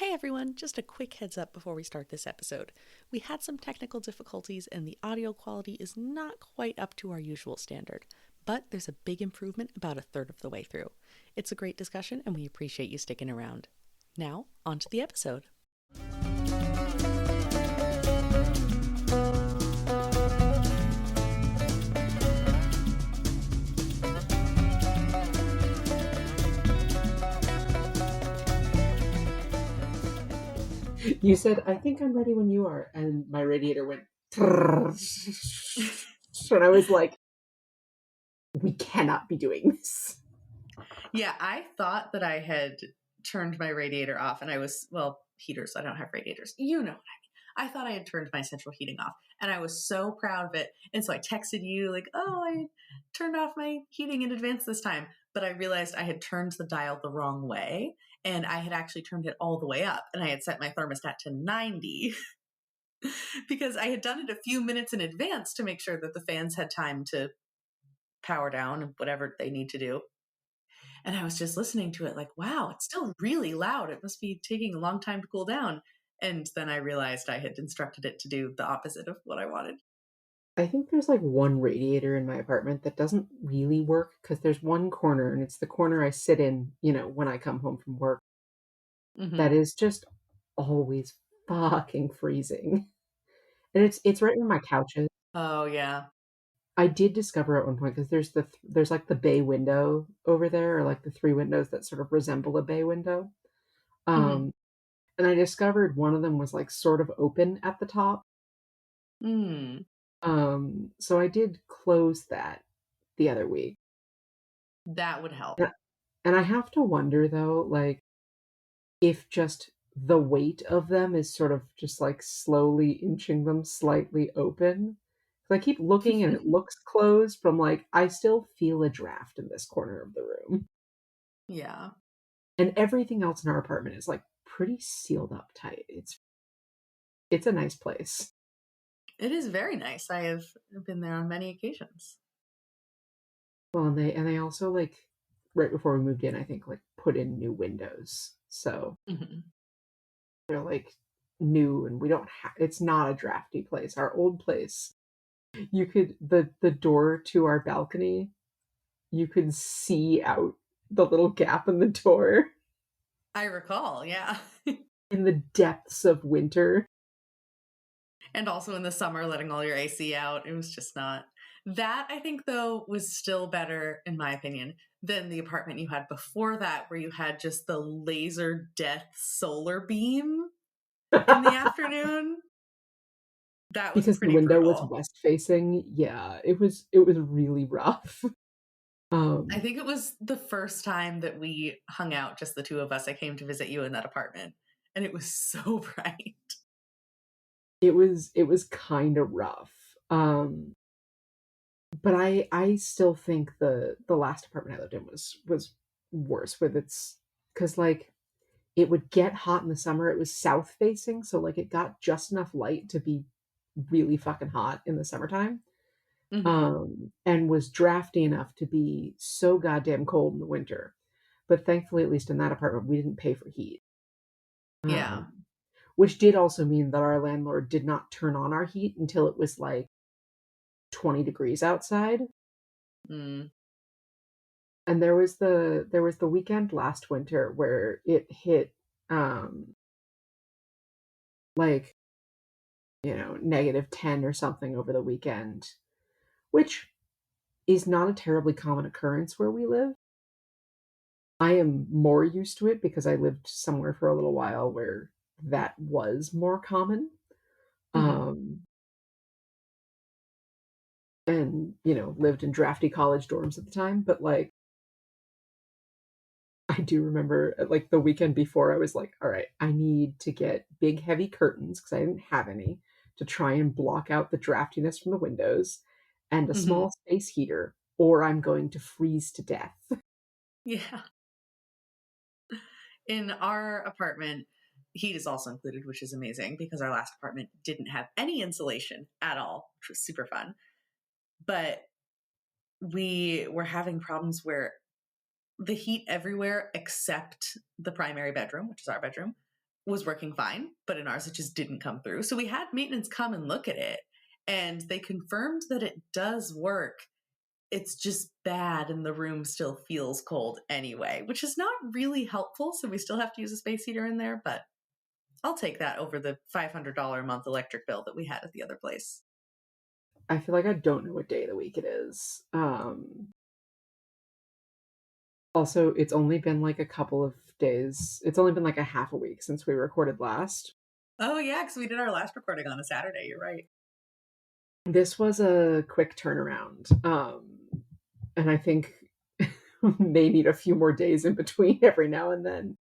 Hey everyone, just a quick heads up before we start this episode. We had some technical difficulties and the audio quality is not quite up to our usual standard, but there's a big improvement about a third of the way through. It's a great discussion and we appreciate you sticking around. Now, on to the episode. You said, I think I'm ready when you are. And my radiator went. And I was like, we cannot be doing this. Yeah, I thought that I had turned my radiator off and I was, heaters, I don't have radiators. You know what I mean. I thought I had turned my central heating off and I was so proud of it. And so I texted you like, oh, I turned off my heating in advance this time. But I realized I had turned the dial the wrong way and I had actually turned it all the way up and I had set my thermostat to 90 because I had done it a few minutes in advance to make sure that the fans had time to power down and whatever they need to do. And I was just listening to it like, wow, it's still really loud. It must be taking a long time to cool down. And then I realized I had instructed it to do the opposite of what I wanted. I think there's like one radiator in my apartment that doesn't really work because there's one corner, and it's the corner I sit in, when I come home from work, that Mm-hmm. is just always fucking freezing. And it's right where my couch is. Oh, yeah. I did discover at one point because there's like the bay window over there, or like the three windows that sort of resemble a bay window. Mm-hmm. Um, and I discovered one of them was like sort of open at the top. Mm, So I did close that the other week. that would help. Yeah. And I have to wonder though, like if just the weight of them is sort of just like slowly inching them slightly open. 'Cause I keep looking and it looks closed, but I'm like, I still feel a draft in this corner of the room. Yeah. And everything else in our apartment is like pretty sealed up tight. It's a nice place. It is very nice. I have been there on many occasions. Well, and they also like right before we moved in, I think like put in new windows. So Mm-hmm. they're like new and we don't have it's not a drafty place. Our old place, you could the door to our balcony, you could see out the little gap in the door I recall, yeah. in the depths of winter. And also in the summer, letting all your AC out. It was just not. That, I think, though, was still better, in my opinion, than the apartment you had before that, where you had just the laser death solar beam in the afternoon. That was Because the pretty window was brutal. west facing. Yeah, it was really rough. I Um think it was the first time that we hung out, just the two of us. I came to visit you in that apartment, and it was so bright. it was kind of rough. But I still think the last apartment I lived in was worse with its because like it would get hot in the summer. It was south facing, so like it got just enough light to be really fucking hot in the summertime. Hmm. And was drafty enough to be so goddamn cold in the winter. But thankfully, at least in that apartment, we didn't pay for heat. Yeah. Um, which did also mean that our landlord did not turn on our heat until it was like 20 degrees outside. Mm. And there was the weekend last winter where it hit um like -10 or something over the weekend, which is not a terribly common occurrence where we live. I am more used to it because I lived somewhere for a little while where that was more common. Hmm. Um and lived in drafty college dorms at the time, but like I do remember like the weekend before I was like, all right, I need to get big heavy curtains because I didn't have any to try and block out the draftiness from the windows and a Hmm. small space heater or I'm going to freeze to death. Yeah. In our apartment, heat is also included, which is amazing because our last apartment didn't have any insulation at all, which was super fun. But we were having problems where the heat everywhere except the primary bedroom, which is our bedroom, was working fine, but in ours it just didn't come through. So we had maintenance come and look at it, and they confirmed that it does work. It's just bad and the room still feels cold anyway, which is not really helpful. So we still have to use a space heater in there, but I'll take that over the $500 a month electric bill that we had at the other place. I feel like I don't know what day of the week it is. Also, it's only been like a couple of days. It's only been like a half a week since we recorded last. Oh, yeah, because we did our last recording on a Saturday. You're right. This was a quick turnaround. And I think they need a few more days in between every now and then.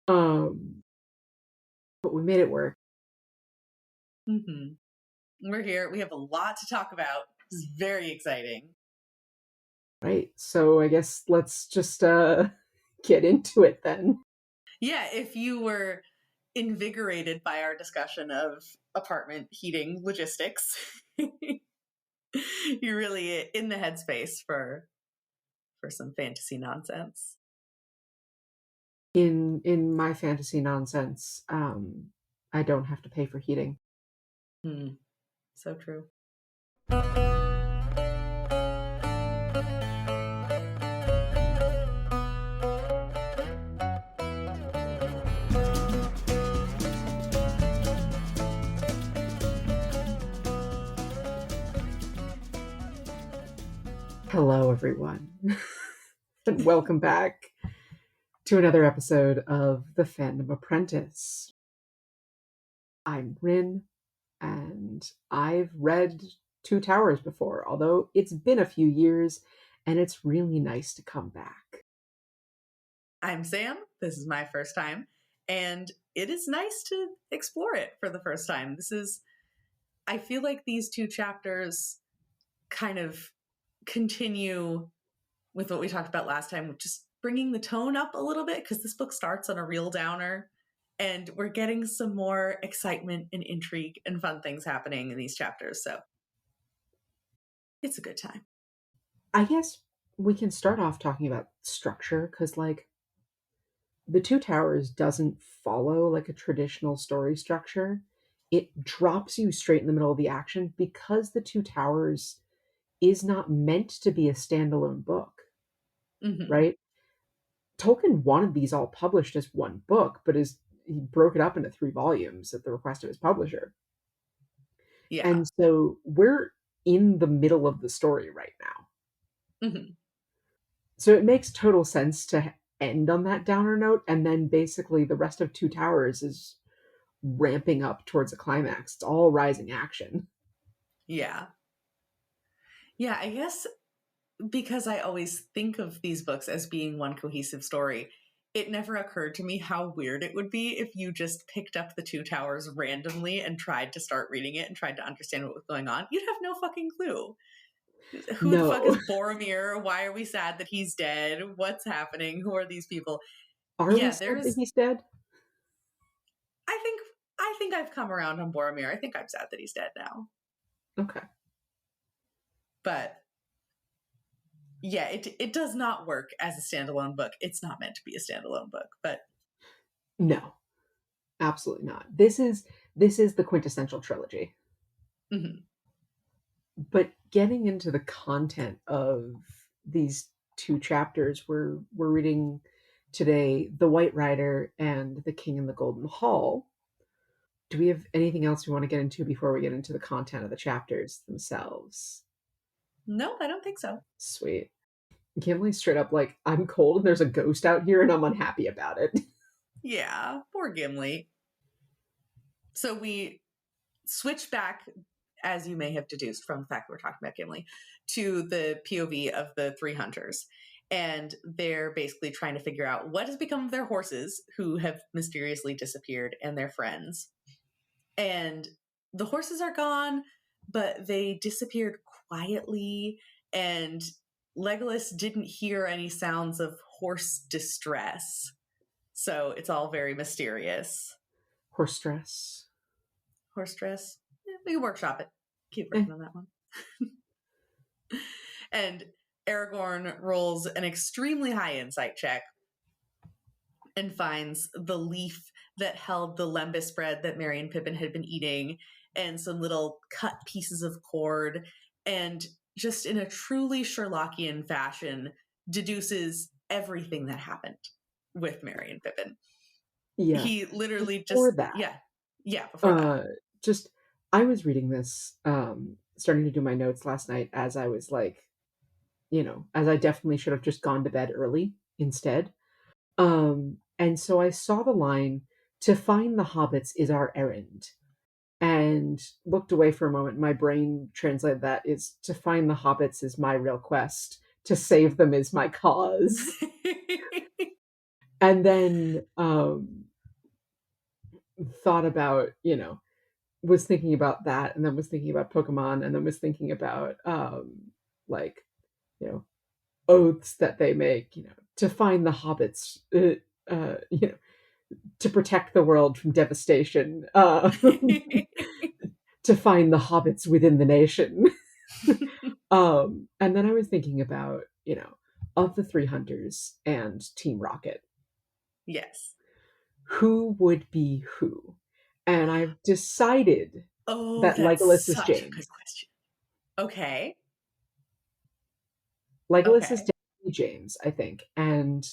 But we made it work. Mm-hmm. We're here. We have a lot to talk about. It's very exciting. Right. So I guess let's just get into it then. Yeah, if you were invigorated by our discussion of apartment heating logistics, you're really in the headspace for some fantasy nonsense. In my fantasy nonsense, I don't have to pay for heating. So true. Hello, everyone, and welcome back to another episode of The Fandom Apprentice. I'm Ryn, and I've read Two Towers before, although it's been a few years, and it's really nice to come back. I'm Sam. This is my first time, and it is nice to explore it for the first time. I feel like these two chapters kind of continue with what we talked about last time, just bringing the tone up a little bit, because this book starts on a real downer, and we're getting some more excitement and intrigue and fun things happening in these chapters. So it's a good time. I guess we can start off talking about structure, because, like, The Two Towers doesn't follow like a traditional story structure. It drops you straight in the middle of the action because The Two Towers is not meant to be a standalone book, right? Tolkien wanted these all published as one book, but he broke it up into 3 volumes at the request of his publisher. Yeah. And so we're in the middle of the story right now. So it makes total sense to end on that downer note, and then basically the rest of Two Towers is ramping up towards a climax. It's all rising action. Yeah. Yeah, I guess because I always think of these books as being one cohesive story, it never occurred to me how weird it would be if you just picked up The Two Towers randomly and tried to start reading it and tried to understand what was going on. You'd have no fucking clue. Who the fuck No. is Boromir? Why are we sad that he's dead? What's happening? Who are these people? Are we sad that he's dead? I think I've come around on Boromir. I think I'm sad that he's dead now. Okay. But yeah, it does not work as a standalone book. It's not meant to be a standalone book, but No. Absolutely not. This is the quintessential trilogy. But getting into the content of these 2 chapters, we're reading today The White Rider and The King in the Golden Hall. Do we have anything else we want to get into before we get into the content of the chapters themselves? No, I don't think so. Sweet. Gimli's straight up like, I'm cold and there's a ghost out here and I'm unhappy about it. Yeah, poor Gimli. So we switch back, as you may have deduced from the fact that we're talking about Gimli, to the POV of the 3 hunters. And they're basically trying to figure out what has become of their horses who have mysteriously disappeared and their friends. And the horses are gone, but they disappeared quietly, and Legolas didn't hear any sounds of horse distress. So it's all very mysterious. Horse stress. Horse stress. Yeah, we can workshop it. Keep working on that one. And Aragorn rolls an extremely high insight check and finds the leaf that held the lembas bread that Merry and Pippin had been eating, and some little cut pieces of cord, and just in a truly Sherlockian fashion, deduces everything that happened with Merry and Pippin. Yeah. He literally just, Before that, yeah, before that. uh, just I was reading this, starting to do my notes last night as I was like, as I definitely should have just gone to bed early instead. And so I saw the line, "To find the hobbits is our errand," and looked away for a moment. My brain translated that is, "To find the hobbits is my real quest. To save them is my cause." And then thought about, was thinking about that, and then was thinking about Pokemon, and then was thinking about like, you know, oaths that they make, to find the hobbits, to protect the world from devastation, to find the hobbits within the nation. And then I was thinking about, of the three hunters and Team Rocket, Yes. who would be who? And I've decided Oh, that that's Legolas is such a James. good question. Okay. Legolas is Okay. definitely James, I think, and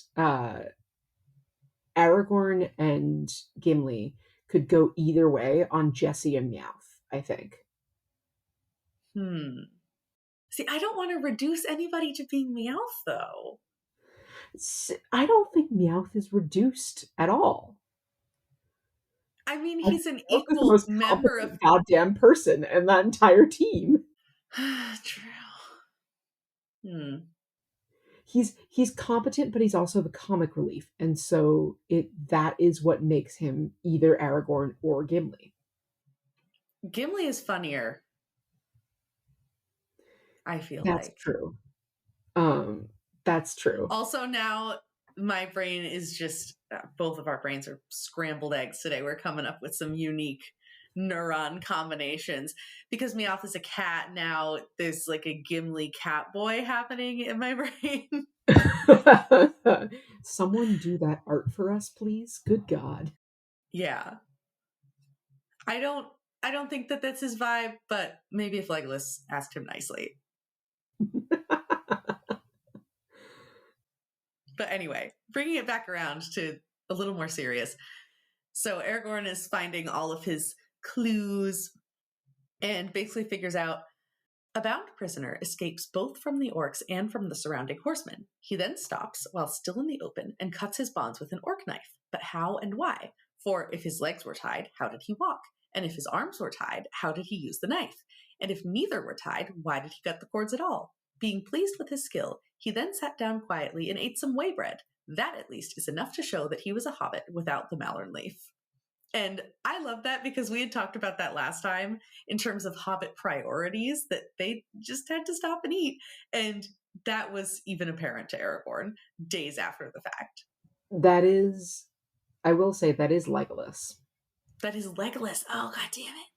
Aragorn and Gimli could go either way on Jesse and Meowth, I think. Hmm. See, I don't want to reduce anybody to being Meowth, though. I don't think Meowth is reduced at all. I mean, I think he's an Meowth is the equal most member of. competent goddamn person in that entire team. True. Hmm. He's competent, but he's also the comic relief, and so that is what makes him either Aragorn or Gimli. Gimli is funnier, I feel That's like. true. Um, that's true. Also, now my brain is just, both of our brains are scrambled eggs today. We're coming up with some unique neuron combinations. Because Meowth is a cat now, there's like a Gimli cat boy happening in my brain. Someone do that art for us, please. Good God. Yeah. I don't I don't think that that's his vibe, but maybe if Legolas asked him nicely. But anyway, bringing it back around to a little more serious. So Aragorn is finding all of his clues and basically figures out a bound prisoner escapes both from the orcs and from the surrounding horsemen. He then stops while still in the open and cuts his bonds with an orc knife. But how and why? For if his legs were tied, how did he walk? And if his arms were tied, how did he use the knife? And if neither were tied, why did he cut the cords at all? Being pleased with his skill, he then sat down quietly and ate some whey bread. That at least is enough to show that he was a hobbit without the Malern leaf. And I love that because we had talked about that last time in terms of Hobbit priorities, that they just had to stop and eat. And that was even apparent to Aragorn days after the fact. That is, I will say, that is Legolas. That is Legolas. Oh, god damn it.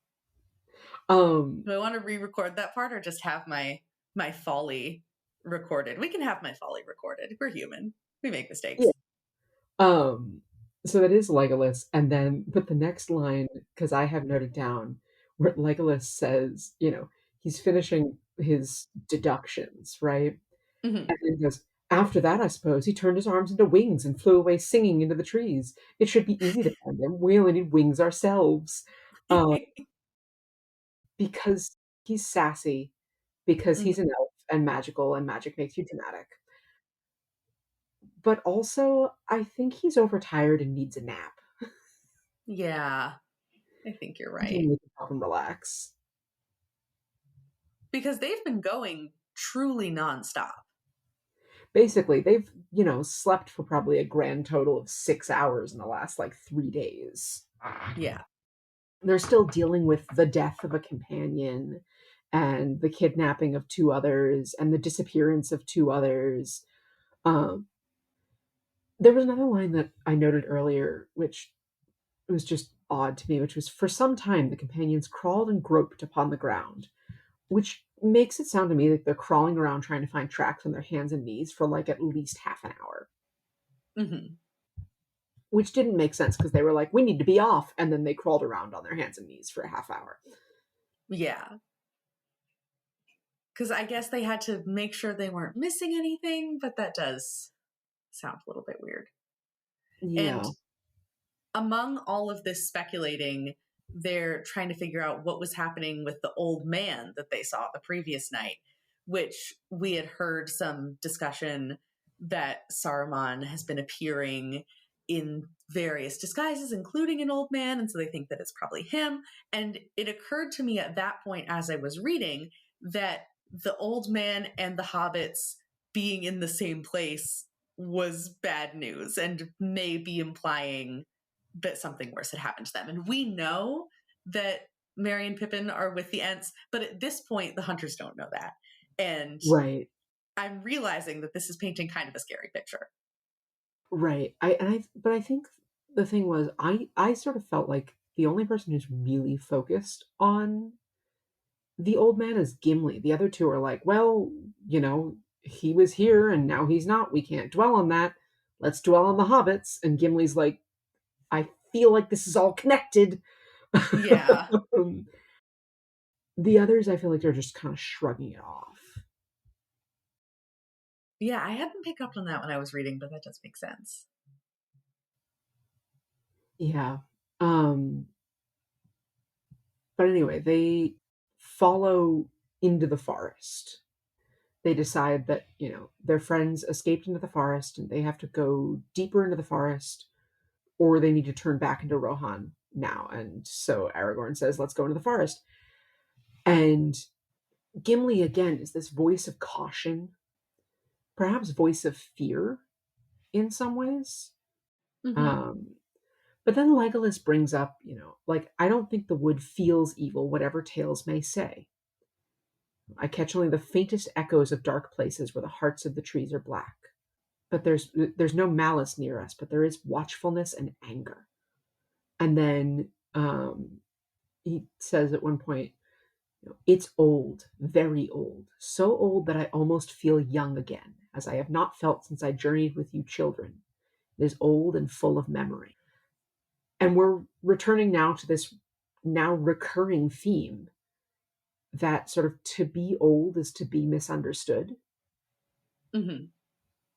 Um, Do I want to re-record that part or just have my folly recorded? We can have my folly recorded. We're human. We make yeah. mistakes. Um, so that is Legolas, and then but the next line, because I have noted down where Legolas says, he's finishing his deductions, right? Mm-hmm. And then he goes, "After that, I suppose he turned his arms into wings and flew away singing into the trees. It should be easy to find him. We only need wings ourselves." Uh, because he's sassy, because Mm-hmm. he's an elf and magical, and magic makes you dramatic. But also, I think he's overtired and needs a nap. Yeah, I think you're He right. needs to help him relax. Because they've been going truly nonstop. Basically, they've, slept for probably a grand total of 6 hours in the last like 3 days. Yeah. They're still dealing with the death of a companion and the kidnapping of two others and the disappearance of two others. Um, there was another line that I noted earlier, which was just odd to me, which was, "For some time the companions crawled and groped upon the ground," which makes it sound to me like they're crawling around trying to find tracks on their hands and knees for like at least half an hour. Mm-hmm. which didn't make sense because they were like, we need to be off. And then they crawled around on their hands and knees for a half hour. Yeah. Because I guess they had to make sure they weren't missing anything, but that does sound a little bit weird. Yeah. And among all of this speculating, they're trying to figure out what was happening with the old man that they saw the previous night, which we had heard some discussion that Saruman has been appearing in various disguises, including an old man. And so they think that it's probably him. And it occurred to me at that point, as I was reading, that the old man and the hobbits being in the same place was bad news and may be implying that something worse had happened to them. And we know that Merry and Pippin are with the Ents, but at this point, the hunters don't know that. And Right. I'm realizing that this is painting kind of a scary picture. Right. But I think the thing was, I sort of felt like the only person who's really focused on the old man is Gimli. The other two are like, well, he was here and now he's not. We can't dwell on that. Let's dwell on the hobbits. And Gimli's like, I feel like this is all connected. Yeah. The others, I feel like they're just kind of shrugging it off. Yeah, I hadn't picked up on that when I was reading, but that does make sense. Yeah. But anyway, they follow into the forest. They decide that, their friends escaped into the forest and they have to go deeper into the forest or they need to turn back into Rohan now. And so Aragorn says, let's go into the forest. And Gimli, again, is this voice of caution, perhaps voice of fear in some ways. Mm-hmm. Um, but then Legolas brings up, like, I don't think the wood feels evil, whatever tales may say. I catch only the faintest echoes of dark places where the hearts of the trees are black. But there's no malice near us, but there is watchfulness and anger. And then he says at one point, it's old, very old, so old that I almost feel young again, as I have not felt since I journeyed with you children. It is old and full of memory. And we're returning now to this now recurring theme that sort of to be old is to be misunderstood, Mm-hmm.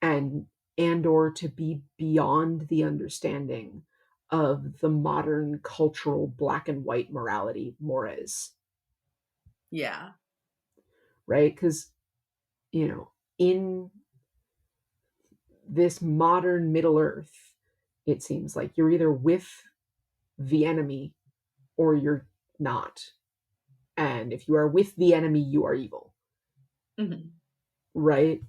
and or to be beyond the understanding of the modern cultural black and white morality mores, Yeah. right? Because in this modern Middle Earth, it seems like you're either with the enemy or you're not. And if you are with the enemy, you are evil, Mm-hmm. right?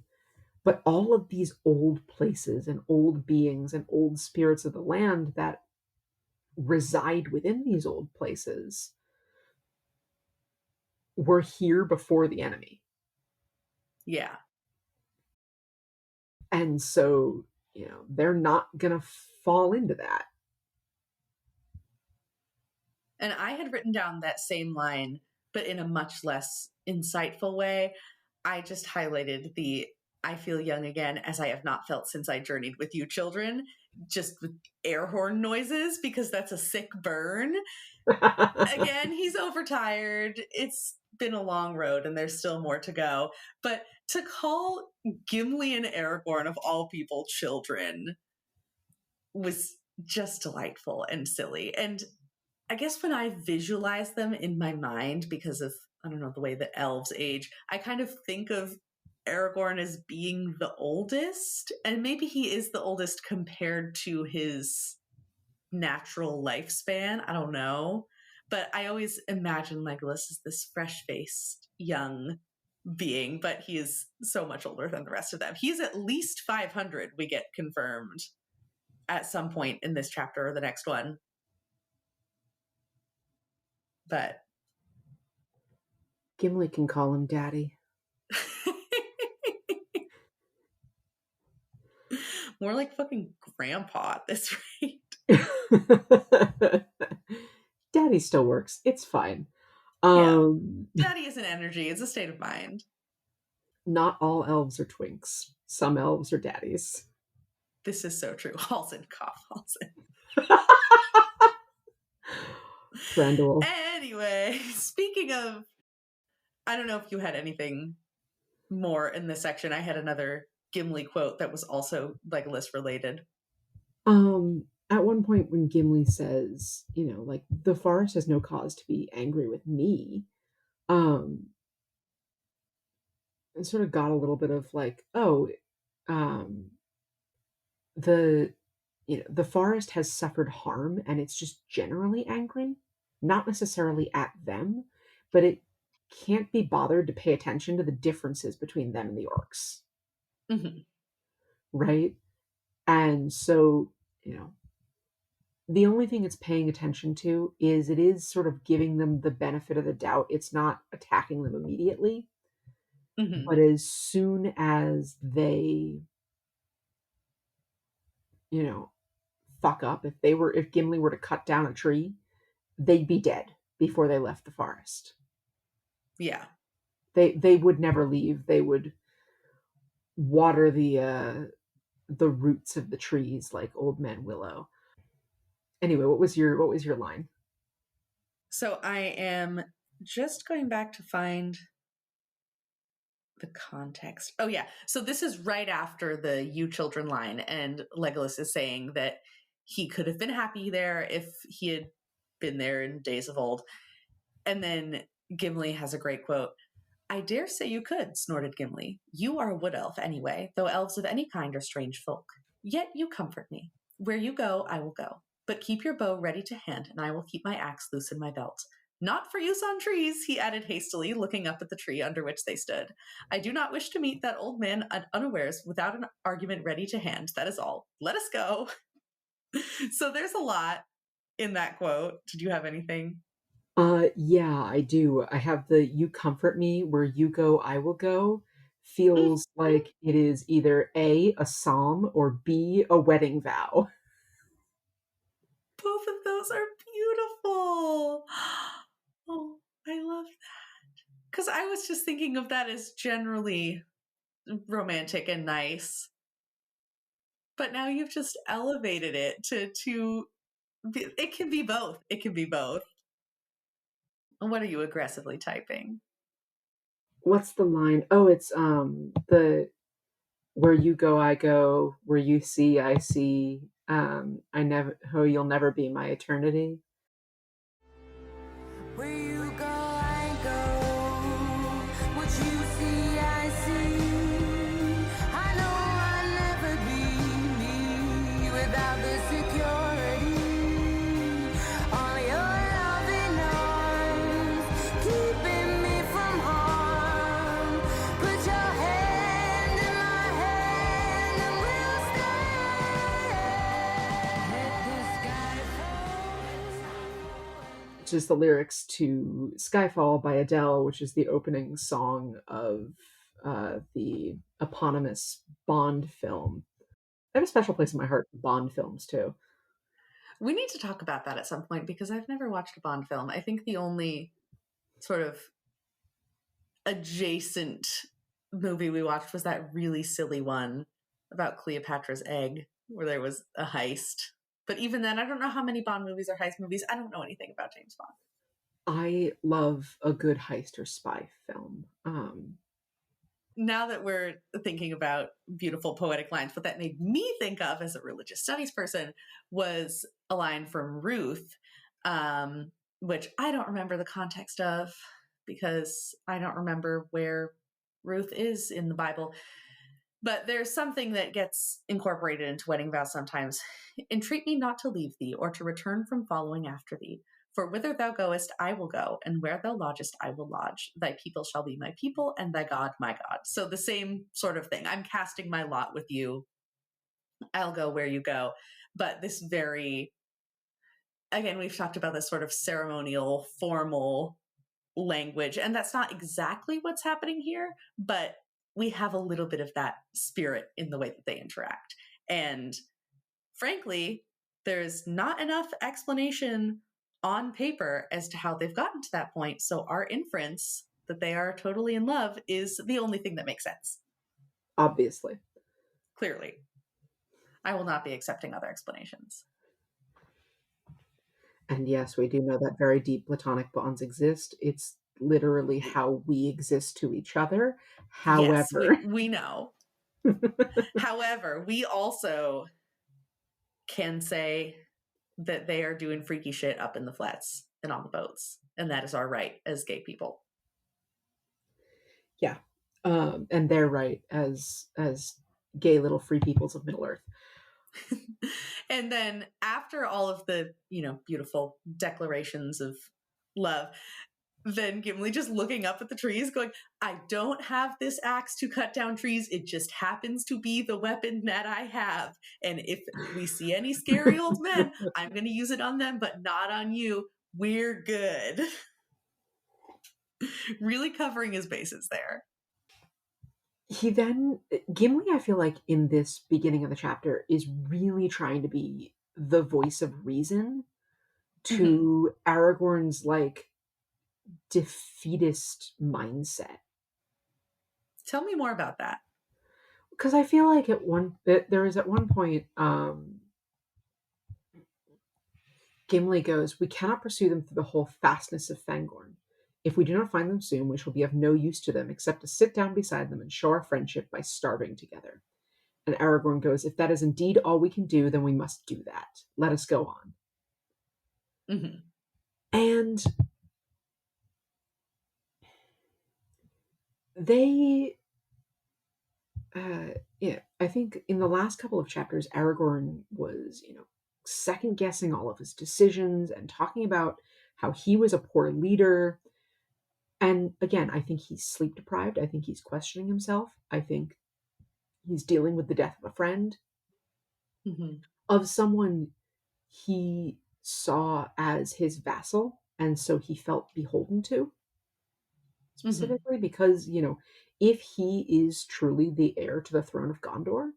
But all of these old places and old beings and old spirits of the land that reside within these old places were here before the enemy. Yeah. And so, they're not going to fall into that. And I had written down that same line, but in a much less insightful way. I just highlighted the I feel young again as I have not felt since I journeyed with you children, just with air horn noises, because that's a sick burn. Again, he's overtired. It's been a long road and there's still more to go. But to call Gimli and Aragorn, of all people, children was just delightful and silly. And I guess when I visualize them in my mind, because of, I don't know, the way that elves age, I kind of think of Aragorn as being the oldest. And maybe he is the oldest compared to his natural lifespan. I don't know. But I always imagine Legolas as this fresh faced young being, but he is so much older than the rest of them. He's at least 500, we get confirmed at some point in this chapter or the next one. But Gimli can call him daddy. more like fucking grandpa at this rate. Daddy still works. It's fine. Yeah. Um, Daddy is an energy, it's a state of mind. Not all elves are twinks. Some elves are daddies. This is so true. Halsin, cough, Halsin. Thranduil. Anyway, speaking of, I don't know if you had anything more in this section. I had another Gimli quote that was also Legolas related. At one point when Gimli says, like, the forest has no cause to be angry with me, it sort of got a little bit of like, oh, um, the the forest has suffered harm and it's just generally angry, not necessarily at them, but it can't be bothered to pay attention to the differences between them and the orcs, Mm-hmm. right? And so, the only thing it's paying attention to is it is sort of giving them the benefit of the doubt. It's not attacking them immediately, Mm-hmm. but as soon as they, you know, fuck up, if Gimli were to cut down a tree, they'd be dead before they left the forest. Yeah. They would never leave. They would water the roots of the trees like old man willow. Anyway, what was your line? So I am just going back to find the context. Oh yeah. So this is right after the "you children" line, and Legolas is saying that he could have been happy there if he had been there in days of old. And then Gimli has a great quote. "I dare say you could," snorted Gimli. "You are a wood elf anyway, though elves of any kind are strange folk. Yet you comfort me. Where you go, I will go. But keep your bow ready to hand, and I will keep my axe loose in my belt. Not for use on trees," he added hastily, looking up at the tree under which they stood. "I do not wish to meet that old man unawares without an argument ready to hand. That is all. Let us go." So there's a lot in that quote. Did you have anything? Yeah, I do. I have the "you comfort me, where you go, I will go" feels Mhm. like it is either A, a psalm, or B, a wedding vow. Both of those are beautiful. Oh, I love that. Because I was just thinking of that as generally romantic and nice. But now you've just elevated it to it can be both. It can be both. What are you aggressively typing? What's the line? Oh, it's the "where you go, I go, where you see, I see, I never oh, you'll never be my eternity." Where you go, I go. What you see, I see. I know I'll never be me without the security. All your loving arms keeping me from harm. Put your hand in my hand and we'll stay. Let the sky fall. Which is the lyrics to "Skyfall" by Adele, which is the opening song of the eponymous Bond film. I have a special place in my heart for Bond films too. We need to talk about that at some point because I've never watched a Bond film. I think the only sort of adjacent movie we watched was that really silly one about Cleopatra's egg where there was a heist. But even then, I don't know how many Bond movies are heist movies. I don't know anything about James Bond. I love a good heist or spy film. Now that we're thinking about beautiful poetic lines, what that made me think of as a religious studies person was a line from Ruth, which I don't remember the context of because I don't remember where Ruth is in the Bible. But there's something that gets incorporated into wedding vows sometimes. "Entreat me not to leave thee, or to return from following after thee. For whither thou goest, I will go, and where thou lodgest, I will lodge. Thy people shall be my people, and thy God my God." So the same sort of thing. I'm casting my lot with you. I'll go where you go. But this very, again, we've talked about this sort of ceremonial, formal language, and that's not exactly what's happening here, but we have a little bit of that spirit in the way that they interact. And frankly, there's not enough explanation on paper as to how they've gotten to that point. So our inference that they are totally in love is the only thing that makes sense, Obviously. clearly. I will not be accepting other explanations. And yes, we do know that very deep platonic bonds exist. It's literally how we exist to each other. Yes, However, we know. However, we also can say that they are doing freaky shit up in the flats and on the boats. And that is our right as gay people. yeah. And they're right as gay little free peoples of Middle Earth. And then after all of the, beautiful declarations of love, then Gimli just looking up at the trees going, I don't have this axe to cut down trees. It just happens to be the weapon that I have. And if we see any scary old men, I'm going to use it on them, but not on you. We're good. Really covering his bases there. Gimli, I feel like in this beginning of the chapter, is really trying to be the voice of reason to Aragorn's like defeatist mindset. Tell me more about that. Because I feel like at one point, Gimli goes, "We cannot pursue them through the whole fastness of Fangorn. If we do not find them soon, we shall be of no use to them except to sit down beside them and show our friendship by starving together." And Aragorn goes, "If that is indeed all we can do, then we must do that. Let us go on." Mm-hmm. And they, I think in the last couple of chapters, Aragorn was, second guessing all of his decisions and talking about how he was a poor leader. And again, I think he's sleep deprived. I think he's questioning himself. I think he's dealing with the death of a friend, of someone he saw as his vassal, and so he felt beholden to, specifically because, if he is truly the heir to the throne of Gondor,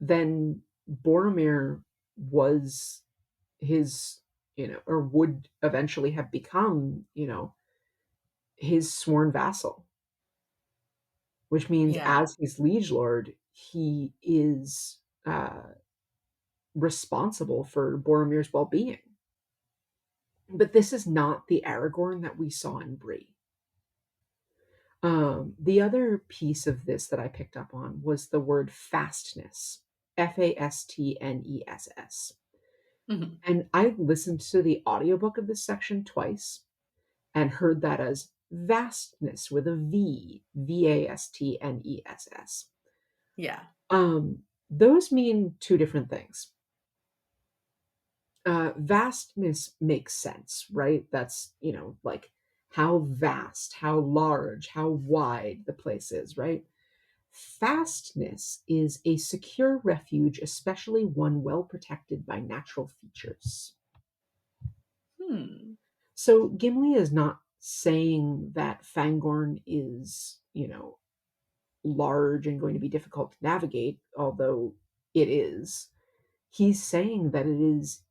then Boromir was his, or would eventually have become, his sworn vassal, which means as his liege lord, he is responsible for Boromir's well-being. But this is not the Aragorn that we saw in Bree. The other piece of this that I picked up on was the word fastness, Fastness. And I listened to the audiobook of this section twice and heard that as vastness with a V, Vastness. Yeah. Those mean two different things. Vastness makes sense, right? That's, like how vast, how large, how wide the place is, right? Fastness is a secure refuge, especially one well protected by natural features. So Gimli is not saying that Fangorn is, large and going to be difficult to navigate, although it is. He's saying that it is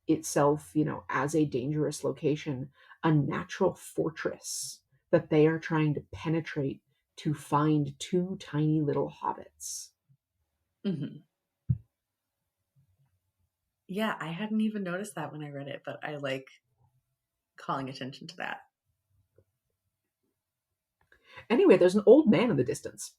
itself, as a dangerous location, a natural fortress that they are trying to penetrate to find two tiny little hobbits. Yeah, I hadn't even noticed that when I read it, but I like calling attention to that. Anyway, there's an old man in the distance.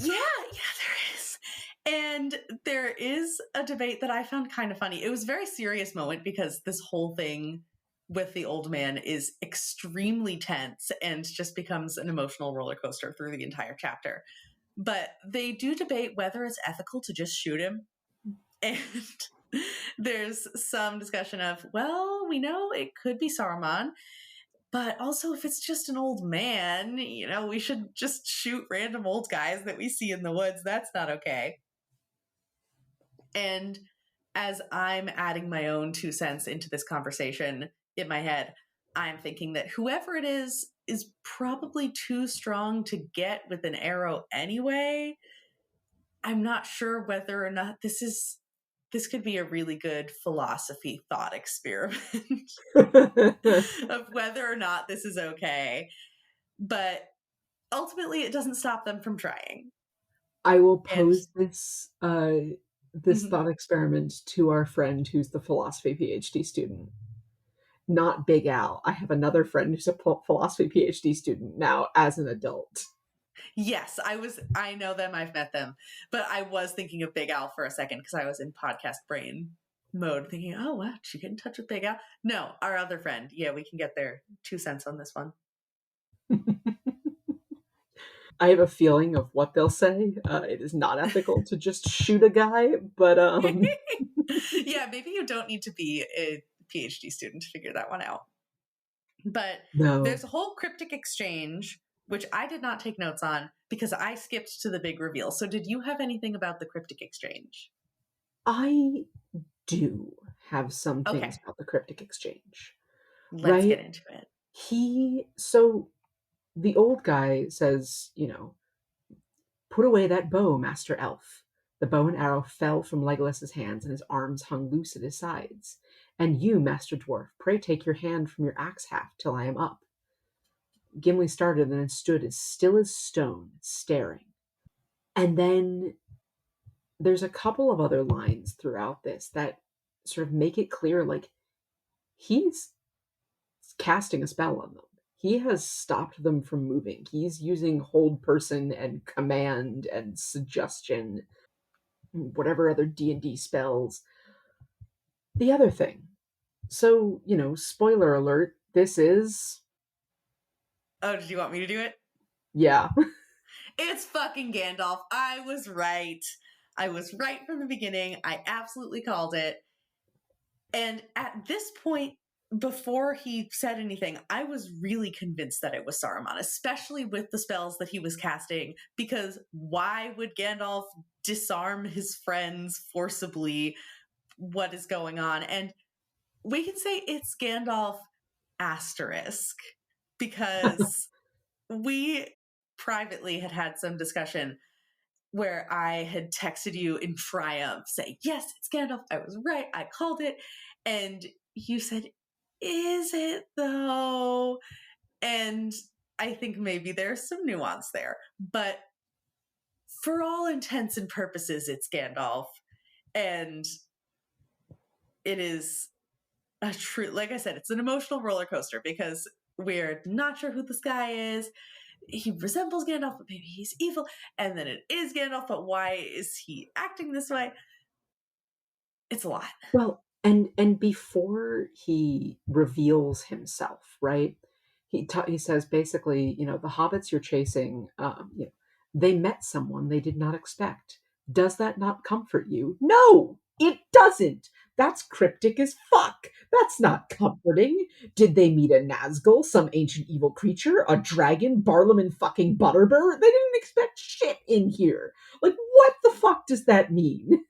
Yeah, there is. And there is a debate that I found kind of funny. It was a very serious moment because this whole thing with the old man is extremely tense and just becomes an emotional roller coaster through the entire chapter. But they do debate whether it's ethical to just shoot him. And there's some discussion of, well, we know it could be Saruman, but also if it's just an old man, we should just shoot random old guys that we see in the woods. That's not okay. And as I'm adding my own 2 cents into this conversation in my head, I'm thinking that whoever it is probably too strong to get with an arrow anyway. I'm not sure whether or not this could be a really good philosophy thought experiment of whether or not this is okay. But ultimately, it doesn't stop them from trying. I will And pose this mhm. thought experiment to our friend who's the philosophy PhD student. Not Big Al. I have another friend who's a philosophy PhD student now as an adult. Yes, I know them, I've met them, but I was thinking of Big Al for a second because I was in podcast brain mode thinking, oh, wow, did you get in touch with Big Al? No, our other friend. Yeah, we can get their 2 cents on this one. I have a feeling of what they'll say. It is not ethical to just shoot a guy, but Yeah, maybe you don't need to be a PhD student to figure that one out. But no. there's a whole cryptic exchange, which I did not take notes on because I skipped to the big reveal. So, did you have anything about the cryptic exchange? I do have some Okay, things about the cryptic exchange, let's get right? into it. So the old guy says, put away that bow, Master Elf. The bow and arrow fell from Legolas's hands, and his arms hung loose at his sides. And you, Master Dwarf, pray take your hand from your axe haft till I am up. Gimli started and then stood as still as stone, staring. And then there's a couple of other lines throughout this that sort of make it clear, like, he's casting a spell on them. He has stopped them from moving. He's using hold person and command and suggestion, whatever other D&D spells. The other thing. So, spoiler alert, this is Oh, did you want me to do it? yeah. It's fucking Gandalf. I was right. I was right from the beginning. I absolutely called it. And at this point, before he said anything, I was really convinced that it was Saruman, especially with the spells that he was casting, because why would Gandalf disarm his friends forcibly? What is going on? And we can say it's Gandalf asterisk because we privately had some discussion where I had texted you in triumph saying, yes, it's Gandalf. I was right. I called it. And you said, is it though? And I think maybe there's some nuance there. But for all intents and purposes, it's Gandalf. And it is a true, like I said, it's an emotional roller coaster because we're not sure who this guy is. He resembles Gandalf, but maybe he's evil. And then it is Gandalf, but why is he acting this way? It's a lot. Well, and before he reveals himself, right? He says basically, the hobbits you're chasing, they met someone they did not expect. Does that not comfort you? No, it doesn't. That's cryptic as fuck. That's not comforting. Did they meet a Nazgul, some ancient evil creature, a dragon, Barlam and fucking Butterbur? They didn't expect shit in here. Like, what the fuck does that mean?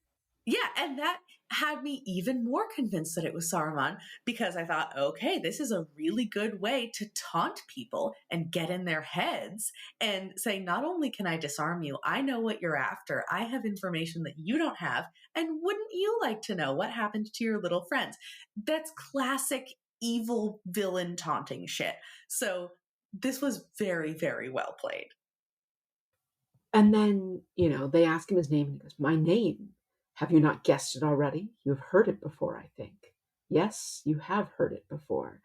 Yeah, and that had me even more convinced that it was Saruman because I thought, okay, this is a really good way to taunt people and get in their heads and say, not only can I disarm you, I know what you're after. I have information that you don't have. And wouldn't you like to know what happened to your little friends? That's classic evil villain taunting shit. So this was very, very well played. And then, they ask him his name, and he goes, my name. Have you not guessed it already? You have heard it before, I think. Yes, you have heard it before.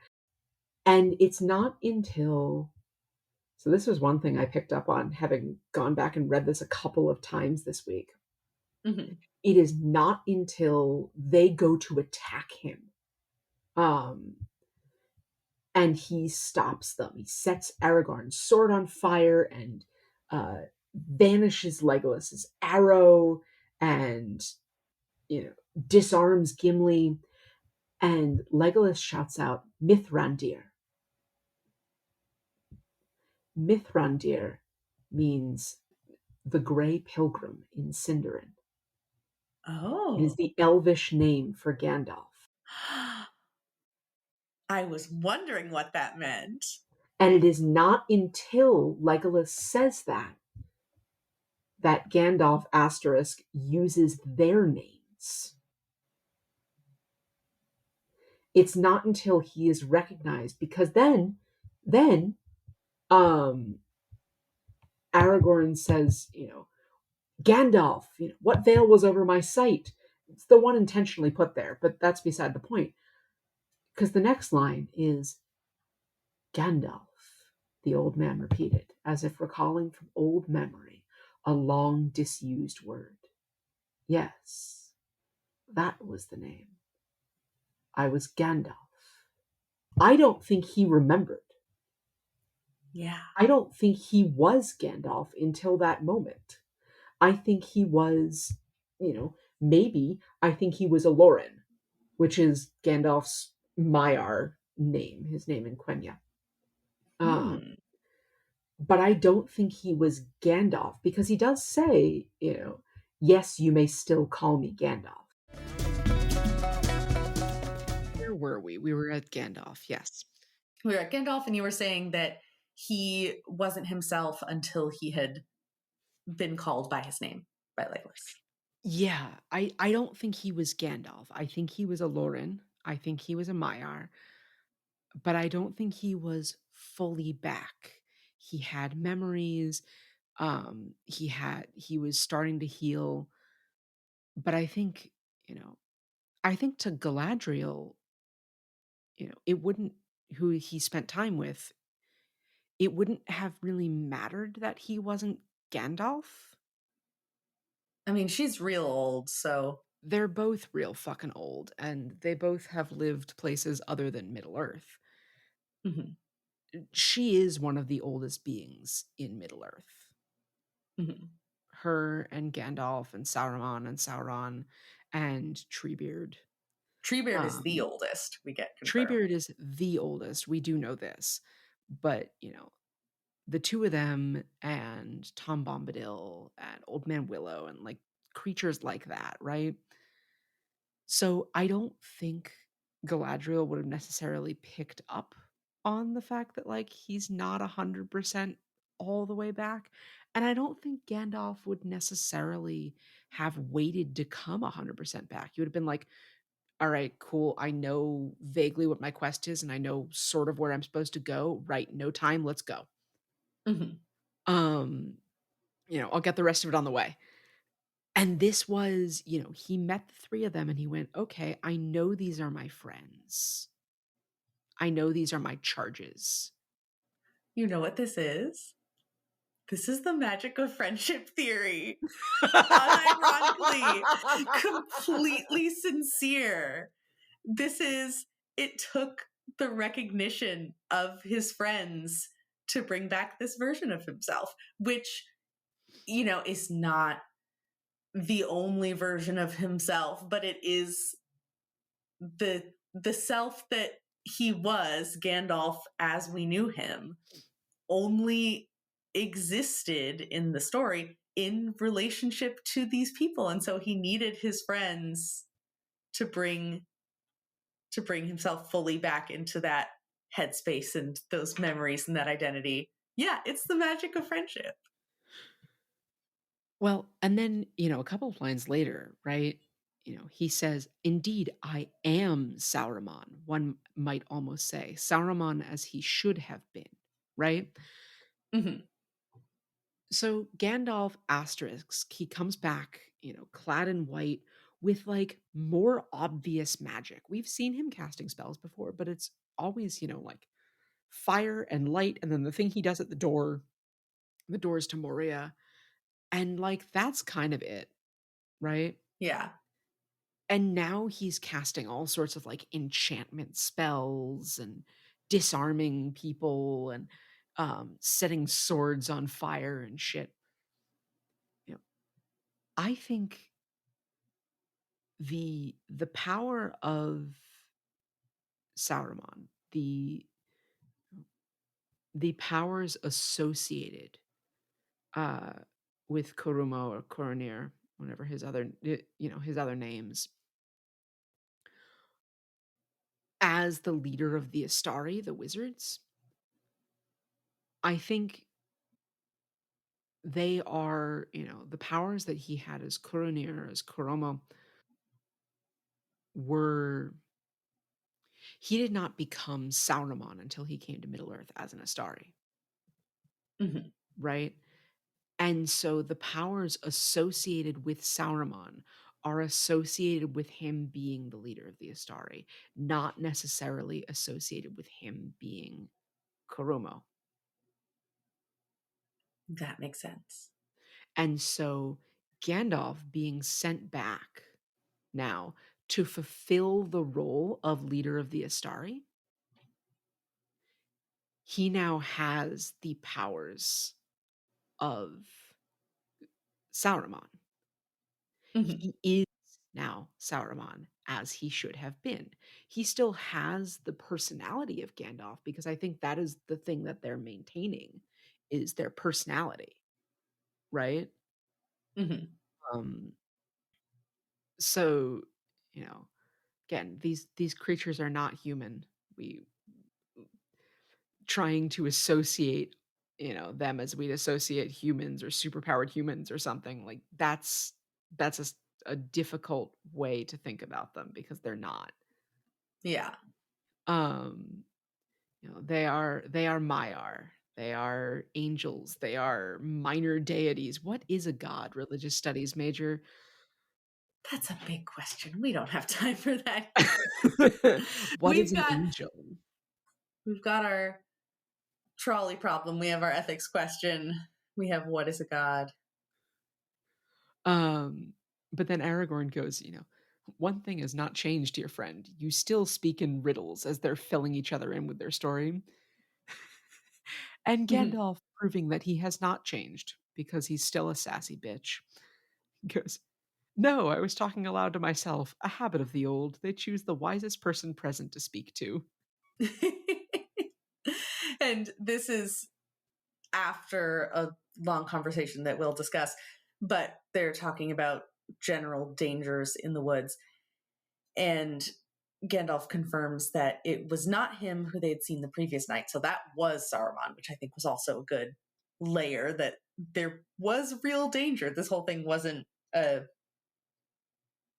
And it's not until. So, this was one thing I picked up on having gone back and read this a couple of times this week. Mm-hmm. It is not until they go to attack him. And he stops them. He sets Aragorn's sword on fire and vanishes Legolas's arrow and disarms Gimli. And Legolas shouts out, Mithrandir. Mithrandir means the Grey Pilgrim in Sindarin. It is Oh. the Elvish name for Gandalf. I was wondering what that meant. And it is not until Legolas says that Gandalf asterisk uses their names. It's not until he is recognized, because then Aragorn says, Gandalf, what veil was over my sight? It's the one intentionally put there, but that's beside the point. Because the next line is Gandalf, the old man repeated, as if recalling from old memory a long disused word. Yes, that was the name. I was Gandalf. I don't think he remembered. Yeah. I don't think he was Gandalf until that moment. I think he was, maybe I think he was a Loren, which is Gandalf's Maiar name, his name in Quenya. Hmm. But I don't think he was Gandalf because he does say, yes, you may still call me Gandalf. Where were we? We were at Gandalf, yes. We were at Gandalf, and you were saying that he wasn't himself until he had been called by his name by Legolas. Yeah, I don't think he was Gandalf. I think he was a Loren. I think he was a Maiar, but I don't think he was fully back. He had memories. He was starting to heal, but you know, I think to Galadriel, it wouldn't who he spent time with, it wouldn't have really mattered that he wasn't Gandalf. I mean, she's real old, so They're both real fucking old, and they both have lived places other than Middle Earth. mhm, She is one of the oldest beings in Middle Earth. mhm. Her and Gandalf and Sauron and Treebeard. Treebeard is the oldest. We get confirmed. Treebeard is the oldest. We do know this, but the two of them and Tom Bombadil and Old Man Willow and like creatures like that, right? So I don't think Galadriel would have necessarily picked up on the fact that like he's not 100% all the way back. And I don't think Gandalf would necessarily have waited to come 100% back. He would have been like, all right, cool. I know vaguely what my quest is and I know sort of where I'm supposed to go. Right, no time, let's go. Mhm. Um, I'll get the rest of it on the way. And this was, he met the three of them and he went, okay, I know these are my friends. I know these are my charges. You know what this is? This is the magic of friendship theory. Unironically, completely sincere. It took the recognition of his friends to bring back this version of himself, which, is not the only version of himself, but it is the self that he was, Gandalf as we knew him, only existed in the story in relationship to these people, and so he needed his friends to bring himself fully back into that headspace and those memories and that identity. Yeah, it's the magic of friendship. Well, and then, a couple of lines later, right? He says, indeed, I am Sauron. One might almost say Sauron as he should have been, right? Mm-hmm. So Gandalf asterisk, he comes back, clad in white with like more obvious magic. We've seen him casting spells before, but it's always, like fire and light. And then the thing he does at the doors to Moria. And like, that's kind of it, right? Yeah. And now he's casting all sorts of like enchantment spells and disarming people and setting swords on fire and shit. I think the power of Sauron, the powers associated uh, with Kurumo or Koronir, whatever his other names, as the leader of the Astari, the wizards, I think they are, the powers that he had as Koronir, as Kuromo, were he did not become Sauron until he came to Middle Earth as an Astari, Mm-hmm. right? And so the powers associated with Sauron are associated with him being the leader of the Astari, not necessarily associated with him being Kurumo. That makes sense. And so Gandalf being sent back now to fulfill the role of leader of the Astari, he now has the powers of Sauron. Mhm. He is now Sauron as he should have been. He still has the personality of Gandalf because I think that is the thing that they're maintaining is their personality, right? Mhm. Um, so, you know, again, these creatures are not human. We trying to associate, them as we'd associate humans or superpowered humans or something like that's a difficult way to think about them because they're not. Yeah. Um, they are Maiar. They are angels. They are minor deities. What is a god? Religious studies major. That's a big question. We don't have time for that. What We've is an got angel? we've got our trolley problem. We have our ethics question. We have what is a god? Um, but then Aragorn goes, one thing has not changed, dear friend. You still speak in riddles as they're filling each other in with their story. And Mhm. Gandalf proving that he has not changed because he's still a sassy bitch. He goes, no, I was talking aloud to myself. A habit of the old. They choose the wisest person present to speak to. And this is after a long conversation that we'll discuss, but they're talking about general dangers in the woods. And Gandalf confirms that it was not him who they'd seen the previous night. So that was Saruman, which I think was also a good layer that there was real danger. This whole thing wasn't a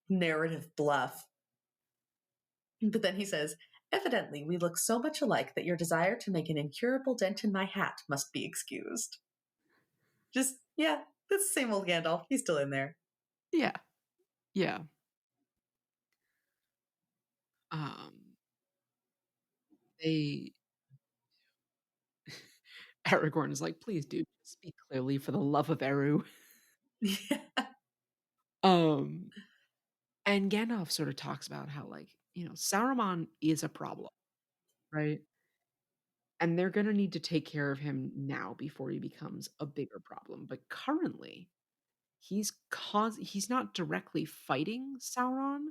narrative bluff. But then he says, evidently, we look so much alike that your desire to make an incurable dent in my hat must be excused. Just, yeah, that's the same old Gandalf. He's still in there. Yeah, yeah. Um, they Aragorn is like, please, dude, speak clearly for the love of Eru. Yeah. Um, and Gandalf sort of talks about how, like, Saruman is a problem, right? And they're gonna need to take care of him now before he becomes a bigger problem. But currently, he's not directly fighting Sauron,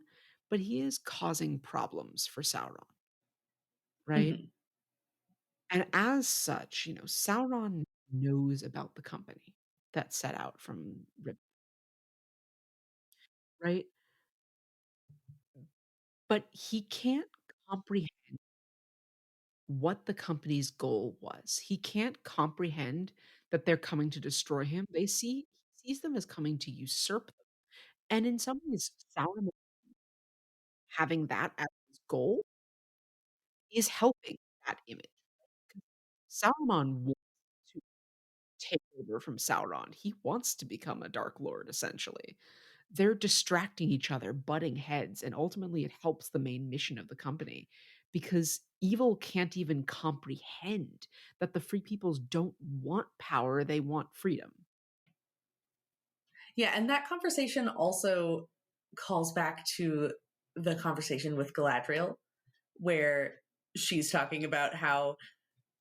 but he is causing problems for Sauron, right? Mhm. And as such, Sauron knows about the company that set out from Rip, right? But he can't comprehend what the company's goal was. He can't comprehend that they're coming to destroy him. He sees them as coming to usurp them. And in some ways, Sauron having that as his goal is helping that image. Sauron wants to take over from Sauron. He wants to become a Dark Lord, essentially. They're distracting each other, butting heads, and ultimately it helps the main mission of the company because evil can't even comprehend that the free peoples don't want power, they want freedom. Yeah, and that conversation also calls back to the conversation with Galadriel, where she's talking about how,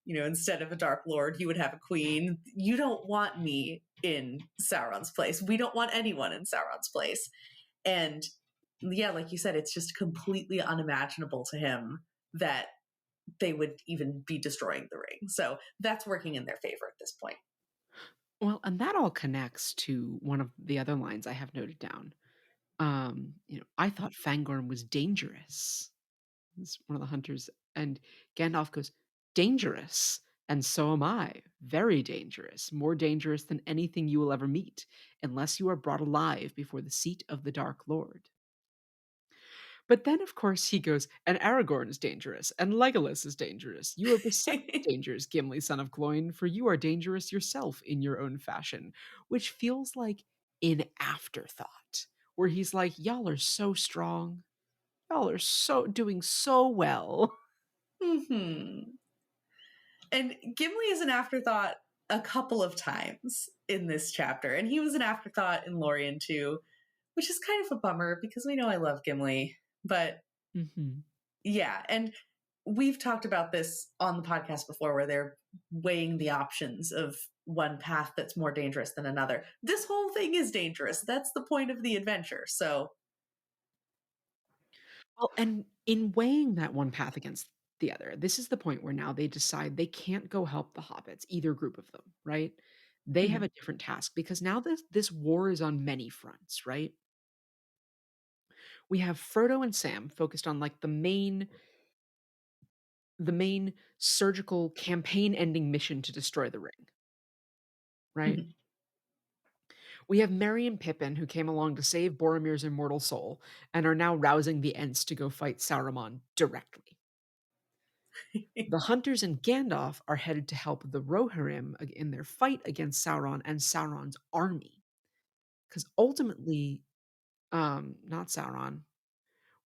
instead of a Dark Lord, you would have a queen. You don't want me in Sauron's place. We don't want anyone in Sauron's place. And yeah, like you said, it's just completely unimaginable to him that they would even be destroying the ring. So that's working in their favor at this point. Well, and that all connects to one of the other lines I have noted down. I thought Fangorn was dangerous. It's one of the hunters. And Gandalf goes, dangerous. And so am I. Very dangerous. More dangerous than anything you will ever meet, unless you are brought alive before the seat of the Dark Lord. But then, of course, he goes, "And Aragorn is dangerous, and Legolas is dangerous. You are beset with dangers, Gimli, son of Gloin, for you are dangerous yourself in your own fashion," which feels like an afterthought, where he's like, "Y'all are so strong. Y'all are so doing so well." Hmm. And Gimli is an afterthought a couple of times in this chapter, and he was an afterthought in Lorien too, which is kind of a bummer because we know I love Gimli. But Mhm. yeah, and we've talked about this on the podcast before where they're weighing the options of one path that's more dangerous than another. This whole thing is dangerous. That's the point of the adventure. So, Well, and in weighing that one path against the other, this is the point where now they decide they can't go help the hobbits, either group of them, right? They have mhm, a different task because now this war is on many fronts, right? We have Frodo and Sam focused on like the main surgical campaign ending mission to destroy the ring, right? mhm. We have Merry and Pippin who came along to save Boromir's immortal soul and are now rousing the Ents to go fight Sauron directly. The Hunters and Gandalf are headed to help the Rohirrim in their fight against Sauron and Sauron's army. Because ultimately, not Sauron.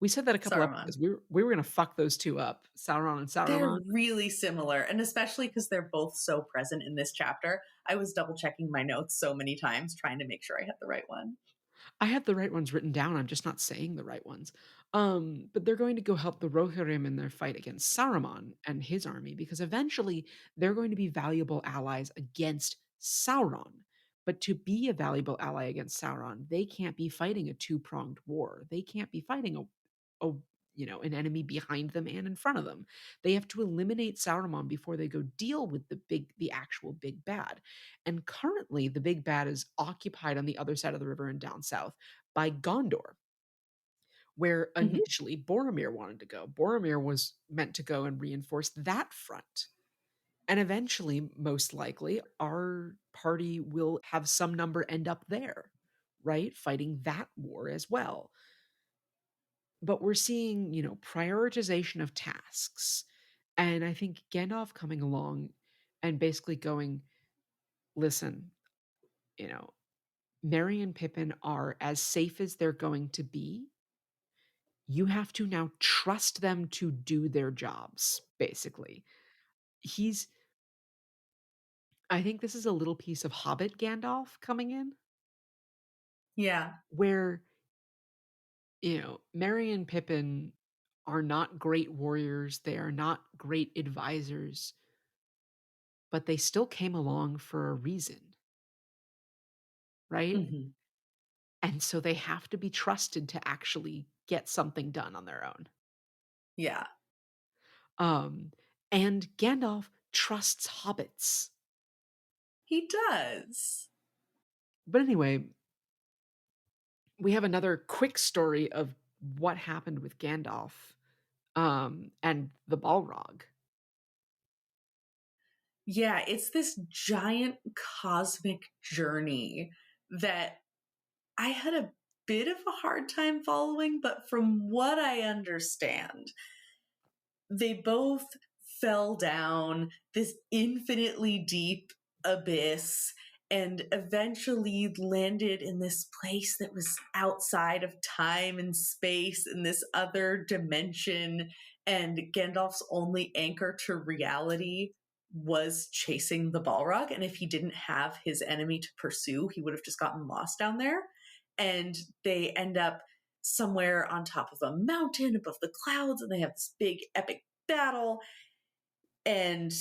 We said that a couple Saruman. episodes. We were gonna fuck those two up, Sauron and They're Saruman. really similar, and especially because they're both so present in this chapter. I was double checking my notes so many times trying to make sure I had the right one. I have the right ones written down. I'm just not saying the right ones. But they're going to go help the Rohirrim in their fight against Saruman and his army because eventually they're going to be valuable allies against Sauron. But to be a valuable ally against Sauron, they can't be fighting a two-pronged war. They can't be fighting a an enemy behind them and in front of them. They have to eliminate Sauron before they go deal with the actual big bad. And currently, the big bad is occupied on the other side of the river and down south by Gondor, where Mhm. initially Boromir wanted to go. Boromir was meant to go and reinforce that front. And eventually, most likely, our party will have some number end up there, right? Fighting that war as well. But we're seeing, prioritization of tasks. And I think Gandalf coming along and basically going, listen, you know, Merry and Pippin are as safe as they're going to be. You have to now trust them to do their jobs, basically. He's I think this is a little piece of Hobbit Gandalf coming in, Yeah. where, Merry and Pippin are not great warriors, they are not great advisors, but they still came along for a reason, right? Mhm. And so they have to be trusted to actually get something done on their own. Yeah. Um, and Gandalf trusts hobbits. He does. But anyway, we have another quick story of what happened with Gandalf and the Balrog. Yeah, it's this giant cosmic journey that I had a bit of a hard time following, but from what I understand, they both fell down this infinitely deep abyss and eventually landed in this place that was outside of time and space in this other dimension. And Gandalf's only anchor to reality was chasing the Balrog. And if he didn't have his enemy to pursue, he would have just gotten lost down there. And they end up somewhere on top of a mountain above the clouds, and they have this big epic battle. And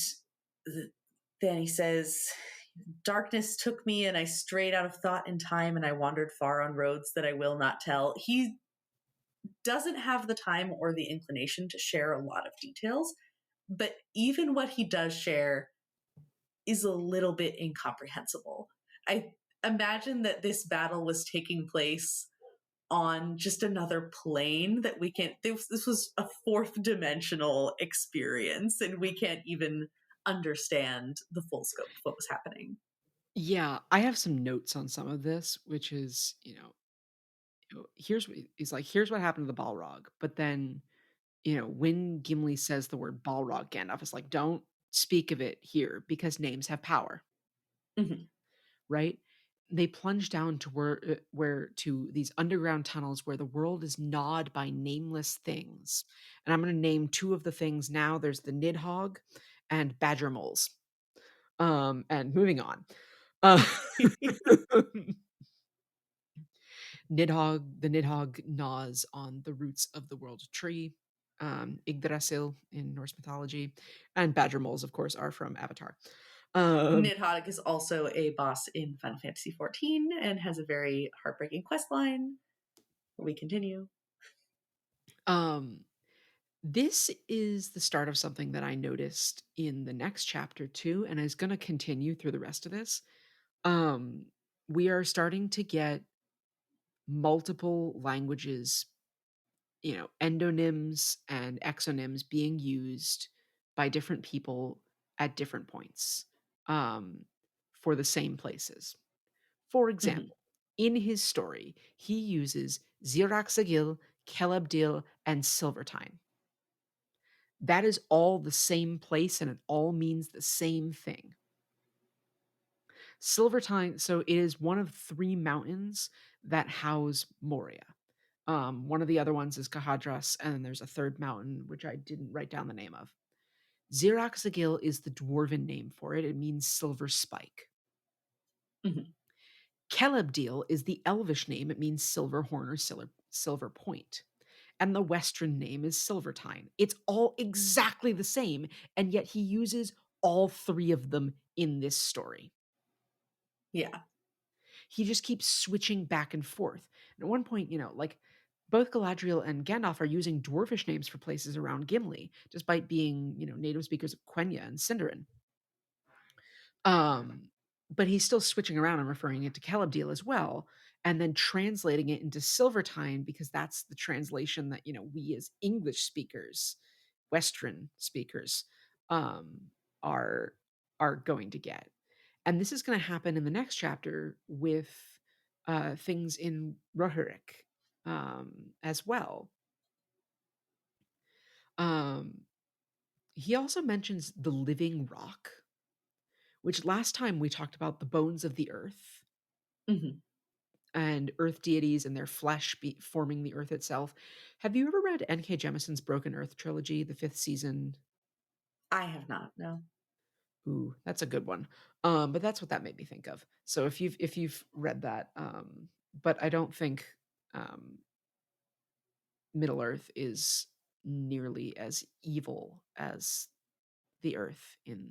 then he says, darkness took me and I strayed out of thought and time and I wandered far on roads that I will not tell. He doesn't have the time or the inclination to share a lot of details, but even what he does share is a little bit incomprehensible. I imagine that this battle was taking place on just another plane that we can't, this was a fourth dimensional experience and we can't even understand the full scope of what was happening. Yeah, I have some notes on some of this, which is, here's what happened to the Balrog. But then, when Gimli says the word Balrog, Gandalf is like, don't speak of it here because names have power, Mhm. right? They plunge down to where to these underground tunnels where the world is gnawed by nameless things. And I'm going to name two of the things now. There's the Nidhogg and Badger Moles. And moving on. The Nidhogg gnaws on the roots of the world tree, Yggdrasil in Norse mythology, and badger moles, of course, are from Avatar. Nidhogg is also a boss in Final Fantasy XIV and has a very heartbreaking quest line. We continue. This is the start of something that I noticed in the next chapter too, and is going to continue through the rest of this. We are starting to get multiple languages, endonyms and exonyms being used by different people at different points, for the same places. For example, in his story, he uses Ziraxagil, Kelebdil, and Silvertine. That is all the same place and it all means the same thing. Silvertine, so it is one of 3 mountains that house Moria. One of the other ones is Kahadras, and then there's a third mountain, which I didn't write down the name of. Ziraxagil is the dwarven name for it. It means silver spike. Kelebdil is the elvish name. It means silver horn or silver point. And the western name is Silvertine. It's all exactly the same, and yet he uses all 3 of them in this story. Yeah. He just keeps switching back and forth. And at one point, both Galadriel and Gandalf are using dwarfish names for places around Gimli, despite being, native speakers of Quenya and Sindarin. But he's still switching around and referring it to Kelebdil as well, and then translating it into Silvertine because that's the translation that, we as English speakers, Western speakers, are going to get. And this is going to happen in the next chapter with things in Rohirric as well. He also mentions the living rock, which last time we talked about the bones of the earth and earth deities and their flesh forming the earth itself. Have you ever read N.K. Jemisin's Broken Earth trilogy, the 5th season? I have not, no. Ooh, that's a good one. But that's what that made me think of. So if you've read that, but I don't think Middle Earth is nearly as evil as the Earth in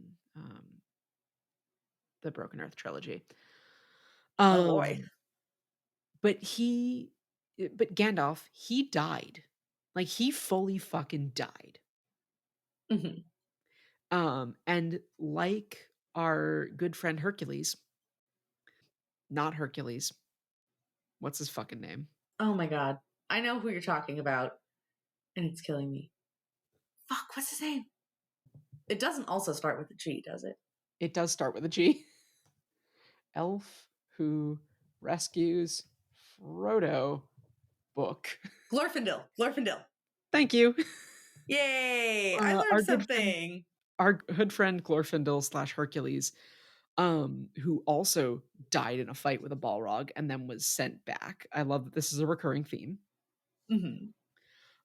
the Broken Earth trilogy. Oh boy. But Gandalf, he died. Like, he fully fucking died. And like our good friend Hercules, not Hercules. What's his fucking name? Oh my god. I know who you're talking about, and it's killing me. Fuck, what's his name? It doesn't also start with a G, does it? It does start with a G. Elf who rescues Frodo book. Glorfindel. Thank you. Yay! I learned something. Our good friend Glorfindel / Hercules, who also died in a fight with a Balrog and then was sent back. I love that this is a recurring theme.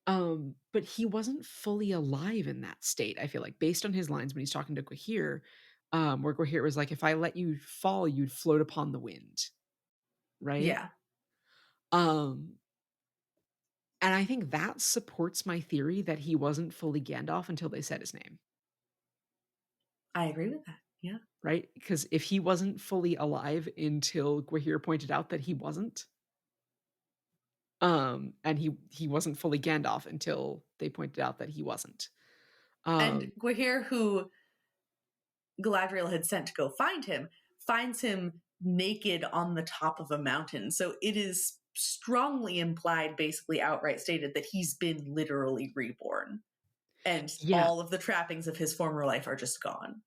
But he wasn't fully alive in that state, I feel like, based on his lines when he's talking to Gwahir, where Gwahir was like, if I let you fall, you'd float upon the wind. Right? Yeah. And I think that supports my theory that he wasn't fully Gandalf until they said his name. I agree with that. Yeah. Right? Because if he wasn't fully alive until Gwahir pointed out that he wasn't, and he wasn't fully Gandalf until they pointed out that he wasn't. And Gwahir, who Galadriel had sent to go find him, finds him naked on the top of a mountain. So it is strongly implied, basically outright stated, that he's been literally reborn. And all of the trappings of his former life are just gone.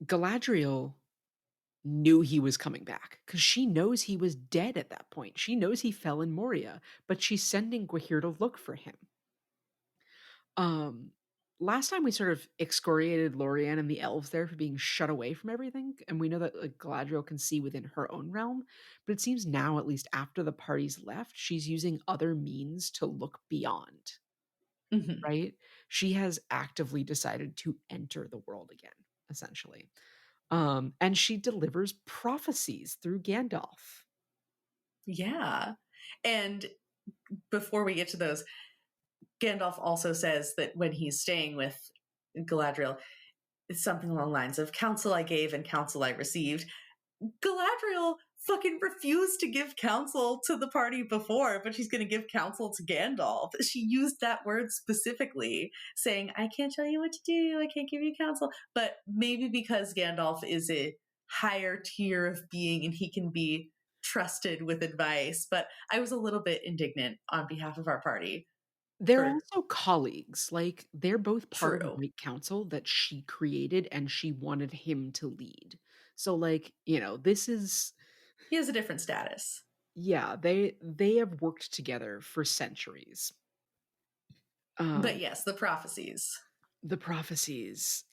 Galadriel knew he was coming back because she knows he was dead at that point. She knows he fell in Moria, but she's sending Gwahir to look for him. Um, Last time we sort of excoriated Lorianne and the elves there for being shut away from everything, and we know that like Galadriel can see within her own realm, but it seems now, at least after the party's left, she's using other means to look beyond, Mhm. right? She has actively decided to enter the world again, essentially. And she delivers prophecies through Gandalf. Yeah. And before we get to those, Gandalf also says that when he's staying with Galadriel, it's something along the lines of counsel I gave and counsel I received. Galadriel fucking refused to give counsel to the party before, but she's going to give counsel to Gandalf. She used that word specifically, saying, I can't tell you what to do, I can't give you counsel. But maybe because Gandalf is a higher tier of being and he can be trusted with advice. But I was a little bit indignant on behalf of our party They're for also colleagues. Like, they're both part of the true. White Council that she created and she wanted him to lead. So, like, this is He has a different status. yeah, they have worked together for centuries. But Um, yes, the prophecies. the prophecies.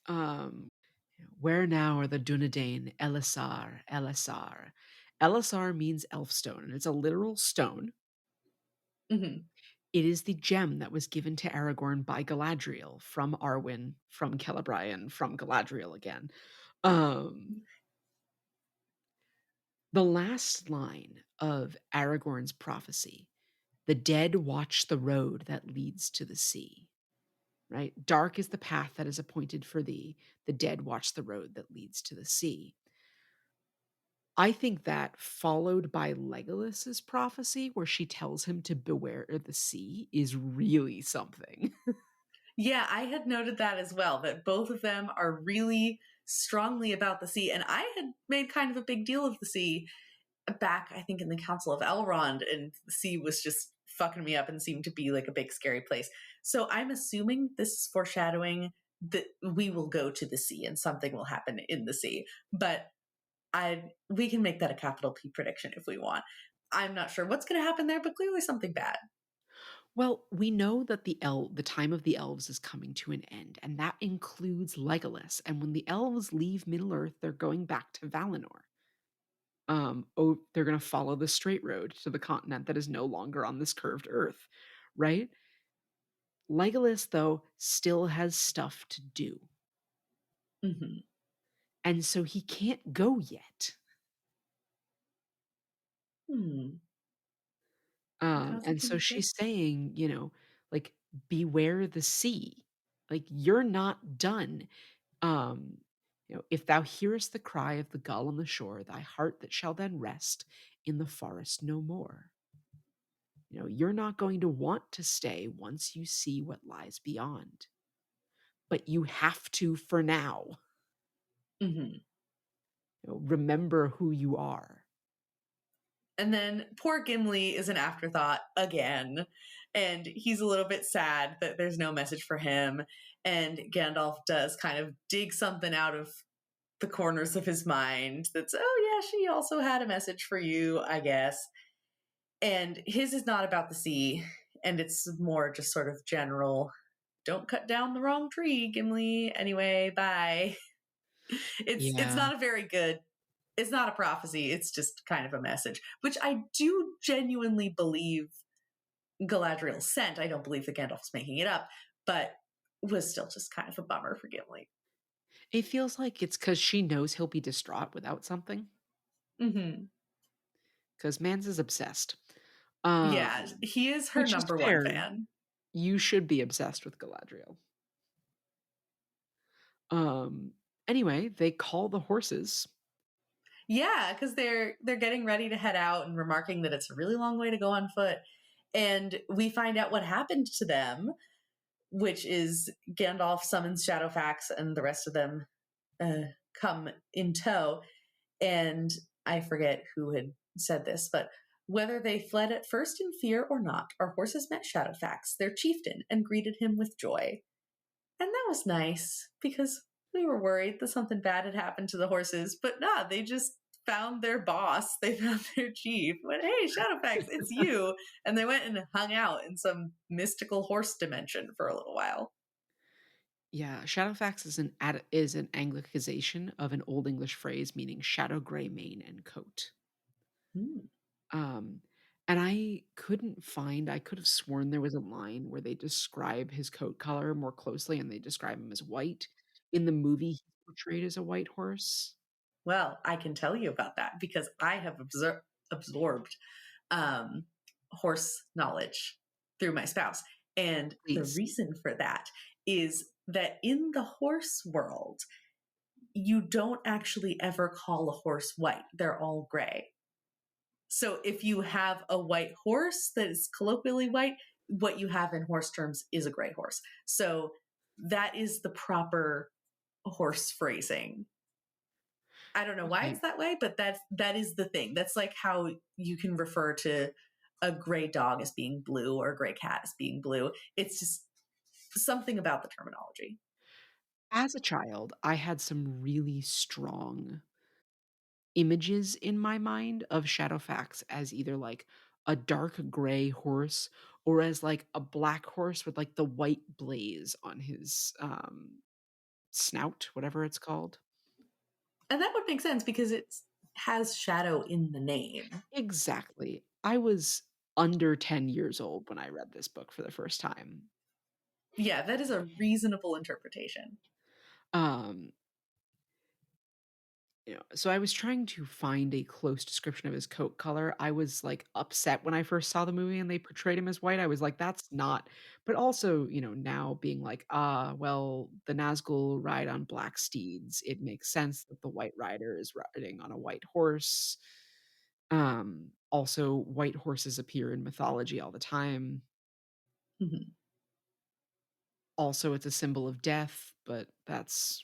Where now are the Dunedain? Elisar, Elisar. Elisar means elfstone, and it's a literal stone. Hmm. It is the gem that was given to Aragorn by Galadriel from Arwen, from Celebrian, from Galadriel again. Um, the last line of Aragorn's prophecy, the dead watch the road that leads to the sea. Right? Dark is the path that is appointed for thee. The dead watch the road that leads to the sea. I think that followed by Legolas's prophecy, where she tells him to beware the sea, is really something. Yeah, I had noted that as well, that both of them are really strongly about the sea. And I had made kind of a big deal of the sea back, I think, in the Council of Elrond, and the sea was just fucking me up and seemed to be like a big scary place. So I'm assuming this is foreshadowing that we will go to the sea and something will happen in the sea. But we can make that a capital P prediction if we want. I'm not sure what's going to happen there, but clearly something bad. Well, we know that the time of the elves is coming to an end, and that includes Legolas. And when the elves leave Middle Earth, they're going back to Valinor. They're going to follow the straight road to the continent that is no longer on this curved earth, right? Legolas, though, still has stuff to do. Hmm. And so he can't go yet. Hmm. How's he And so going to get? she's saying, like, beware the sea. Like, you're not done. Um, if thou hearest the cry of the gull on the shore, thy heart that shall then rest in the forest no more. You're not going to want to stay once you see what lies beyond. But you have to for now. Hmm. Remember who you are. And then poor Gimli is an afterthought again. And he's a little bit sad that there's no message for him. And Gandalf does kind of dig something out of the corners of his mind that's, oh, yeah, she also had a message for you, I guess. And his is not about the sea. And it's more just sort of general, don't cut down the wrong tree, Gimli. Anyway, bye. It's Yeah. not a very good, it's not a prophecy, it's just kind of a message, which I do genuinely believe Galadriel sent. I don't believe that Gandalf's making it up, but was still just kind of a bummer for Gimli. It feels like it's because she knows he'll be distraught without something. Mm-hmm. Because Mans is obsessed. Yeah, he is her Which is number one fair. fan. You should be obsessed with Galadriel. Um, anyway, they call the horses. Yeah, because they're getting ready to head out and remarking that it's a really long way to go on foot. And we find out what happened to them, which is Gandalf summons Shadowfax and the rest of them come in tow. And I forget who had said this, but whether they fled at first in fear or not, our horses met Shadowfax, their chieftain, and greeted him with joy. And that was nice because we were worried that something bad had happened to the horses, but nah, they just found their boss. They found their chief. Went, hey, Shadowfax, it's you. And they went and hung out in some mystical horse dimension for a little while. Yeah, Shadowfax is an anglicization of an Old English phrase meaning shadow gray mane and coat. Hmm. Um, and I could have sworn there was a line where they describe his coat color more closely and they describe him as white. In the movie, he's portrayed as a white horse. Well, I can tell you about that because I have absorbed um, horse knowledge through my spouse. And the Please. reason for that is that in the horse world, you don't actually ever call a horse white. They're all gray. So if you have a white horse that is colloquially white, what you have in horse terms is a gray horse. So that is the proper horse phrasing. I don't know why Okay. it's that way, but that is the thing. That's like how you can refer to a gray dog as being blue or a gray cat as being blue. It's just something about the terminology. As a child, I had some really strong images in my mind of Shadowfax as either like a dark gray horse or as like a black horse with like the white blaze on his snout, whatever it's called. And that would make sense because it has shadow in the name. Exactly. I was under 10 years old when I read this book for the first time. Yeah, that is a reasonable interpretation. Um, so I was trying to find a close description of his coat color. I was like upset when I first saw the movie and they portrayed him as white. I was like, that's not. But also, now being like, well, the Nazgul ride on black steeds. It makes sense that the white rider is riding on a white horse. Also, white horses appear in mythology all the time. Mhm. Also, it's a symbol of death, but that's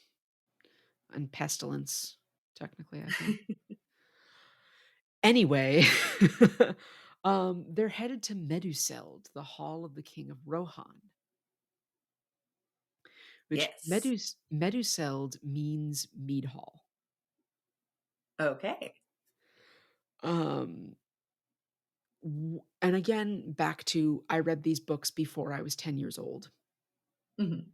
and pestilence, technically, I think. Anyway, they're headed to Meduseld, the hall of the king of Rohan, which Yes. Meduseld means mead hall. Okay. Um, and again, back to I read these books before I was 10 years old. Mhm.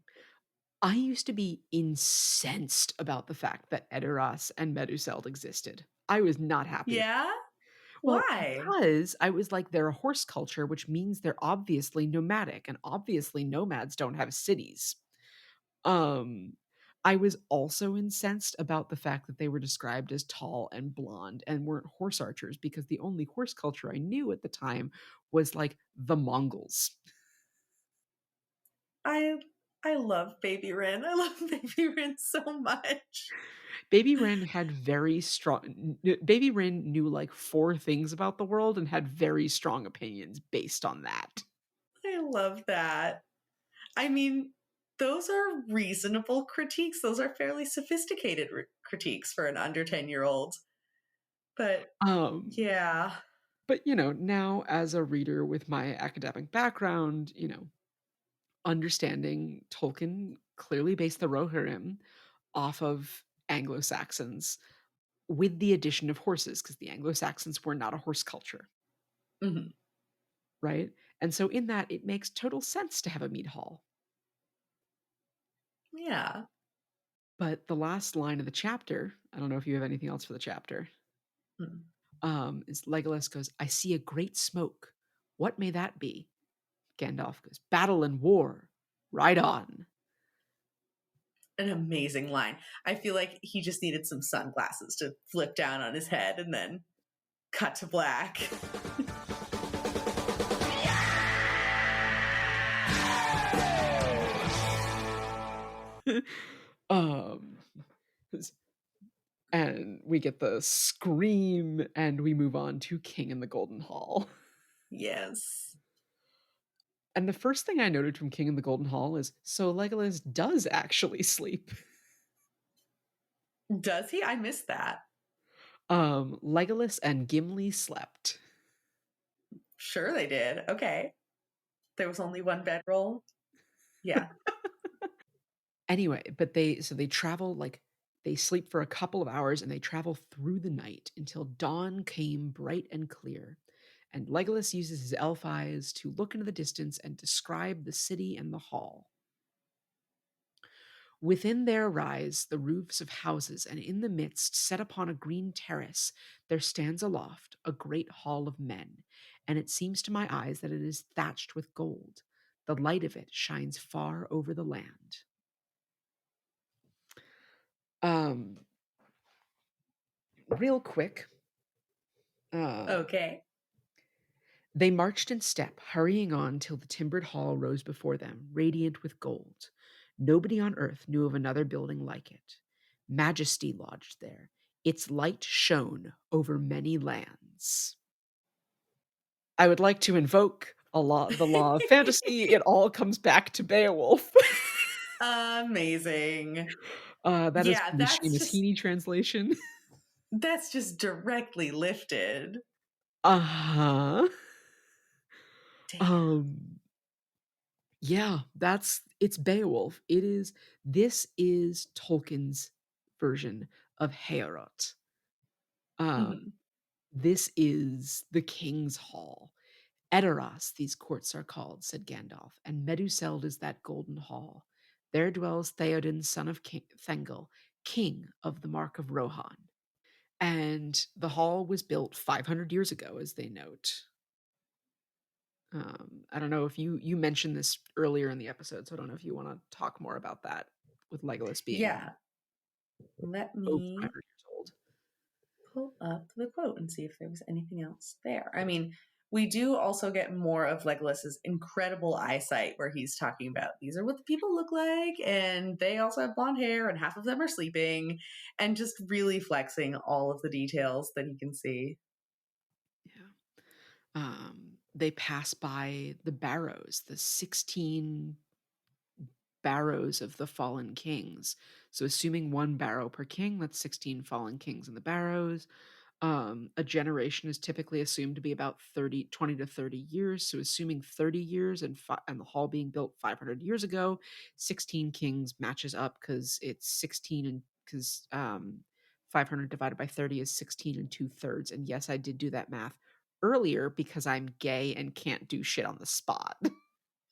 I used to be incensed about the fact that Edoras and Meduseld existed. I was not happy. Yeah? Well, Why? because I was like, they're a horse culture, which means they're obviously nomadic, and obviously nomads don't have cities. Um, I was also incensed about the fact that they were described as tall and blonde and weren't horse archers because the only horse culture I knew at the time was like the Mongols. I I love Baby Ryn. I love Baby Ryn so much. Baby Rin had very strong. Baby Rin knew like four things about the world and had very strong opinions based on that. I love that. I mean, those are reasonable critiques. Those are fairly sophisticated critiques for an under 10-year-old. But Um, yeah. but now as a reader with my academic background, understanding Tolkien clearly based the Rohirrim off of Anglo-Saxons with the addition of horses because the Anglo-Saxons were not a horse culture, Mhm. right? And so in that, it makes total sense to have a mead hall. Yeah. But the last line of the chapter, I don't know if you have anything else for the chapter, Mm. is Legolas goes, I see a great smoke. What may that be? Gandalf goes, battle and war. Ride on. An amazing line. I feel like he just needed some sunglasses to flip down on his head and then cut to black. um, and we get the scream, and we move on to King in the Golden Hall. Yes. And the first thing I noted from King in the Golden Hall is so Legolas does actually sleep. Does he? I missed that. Legolas and Gimli slept. Sure they did. Okay. There was only one bedroll. Yeah. Anyway, but they travel like They sleep for a couple of hours and they travel through the night until dawn came bright and clear. And Legolas uses his elf eyes to look into the distance and describe the city and the hall. Within there rise the roofs of houses, and in the midst, set upon a green terrace, there stands aloft a great hall of men, and it seems to my eyes that it is thatched with gold. The light of it shines far over the land. Um, Real quick, Okay. they marched in step, hurrying on till the timbered hall rose before them, radiant with gold. Nobody on earth knew of another building like it. Majesty lodged there. Its light shone over many lands. I would like to invoke the law of fantasy. It all comes back to Beowulf. Amazing. That is Yeah, from the Seamus Heaney translation. that's just directly lifted. Uh-huh. Damn. Yeah, it's Beowulf. This is Tolkien's version of Heorot. Uh, Mhm. this is the king's hall. Edoras, these courts are called, said Gandalf, and Meduseld is that golden hall. There dwells Theoden, son of Thengel, king of the Mark of Rohan. And the hall was built 500 years ago, as they note. I don't know if you mentioned this earlier in the episode, so I don't know if you want to talk more about that with Legolas being Yeah. Let over me 500 years old. pull up the quote and see if there was anything else there. I mean, we do also get more of Legolas's incredible eyesight where he's talking about these are what the people look like, and they also have blonde hair, and half of them are sleeping, and just really flexing all of the details that he can see. Yeah. They pass by the barrows, the 16 barrows of the fallen kings. So assuming one barrow per king, that's 16 fallen kings in the barrows. A generation is typically assumed to be about 20 to 30 years. So assuming 30 years and the hall being built 500 years ago, 16 kings matches up because it's 16 and because 500 divided by 30 is 16 and 2/3. And yes, I did do that math earlier because I'm gay and can't do shit on the spot.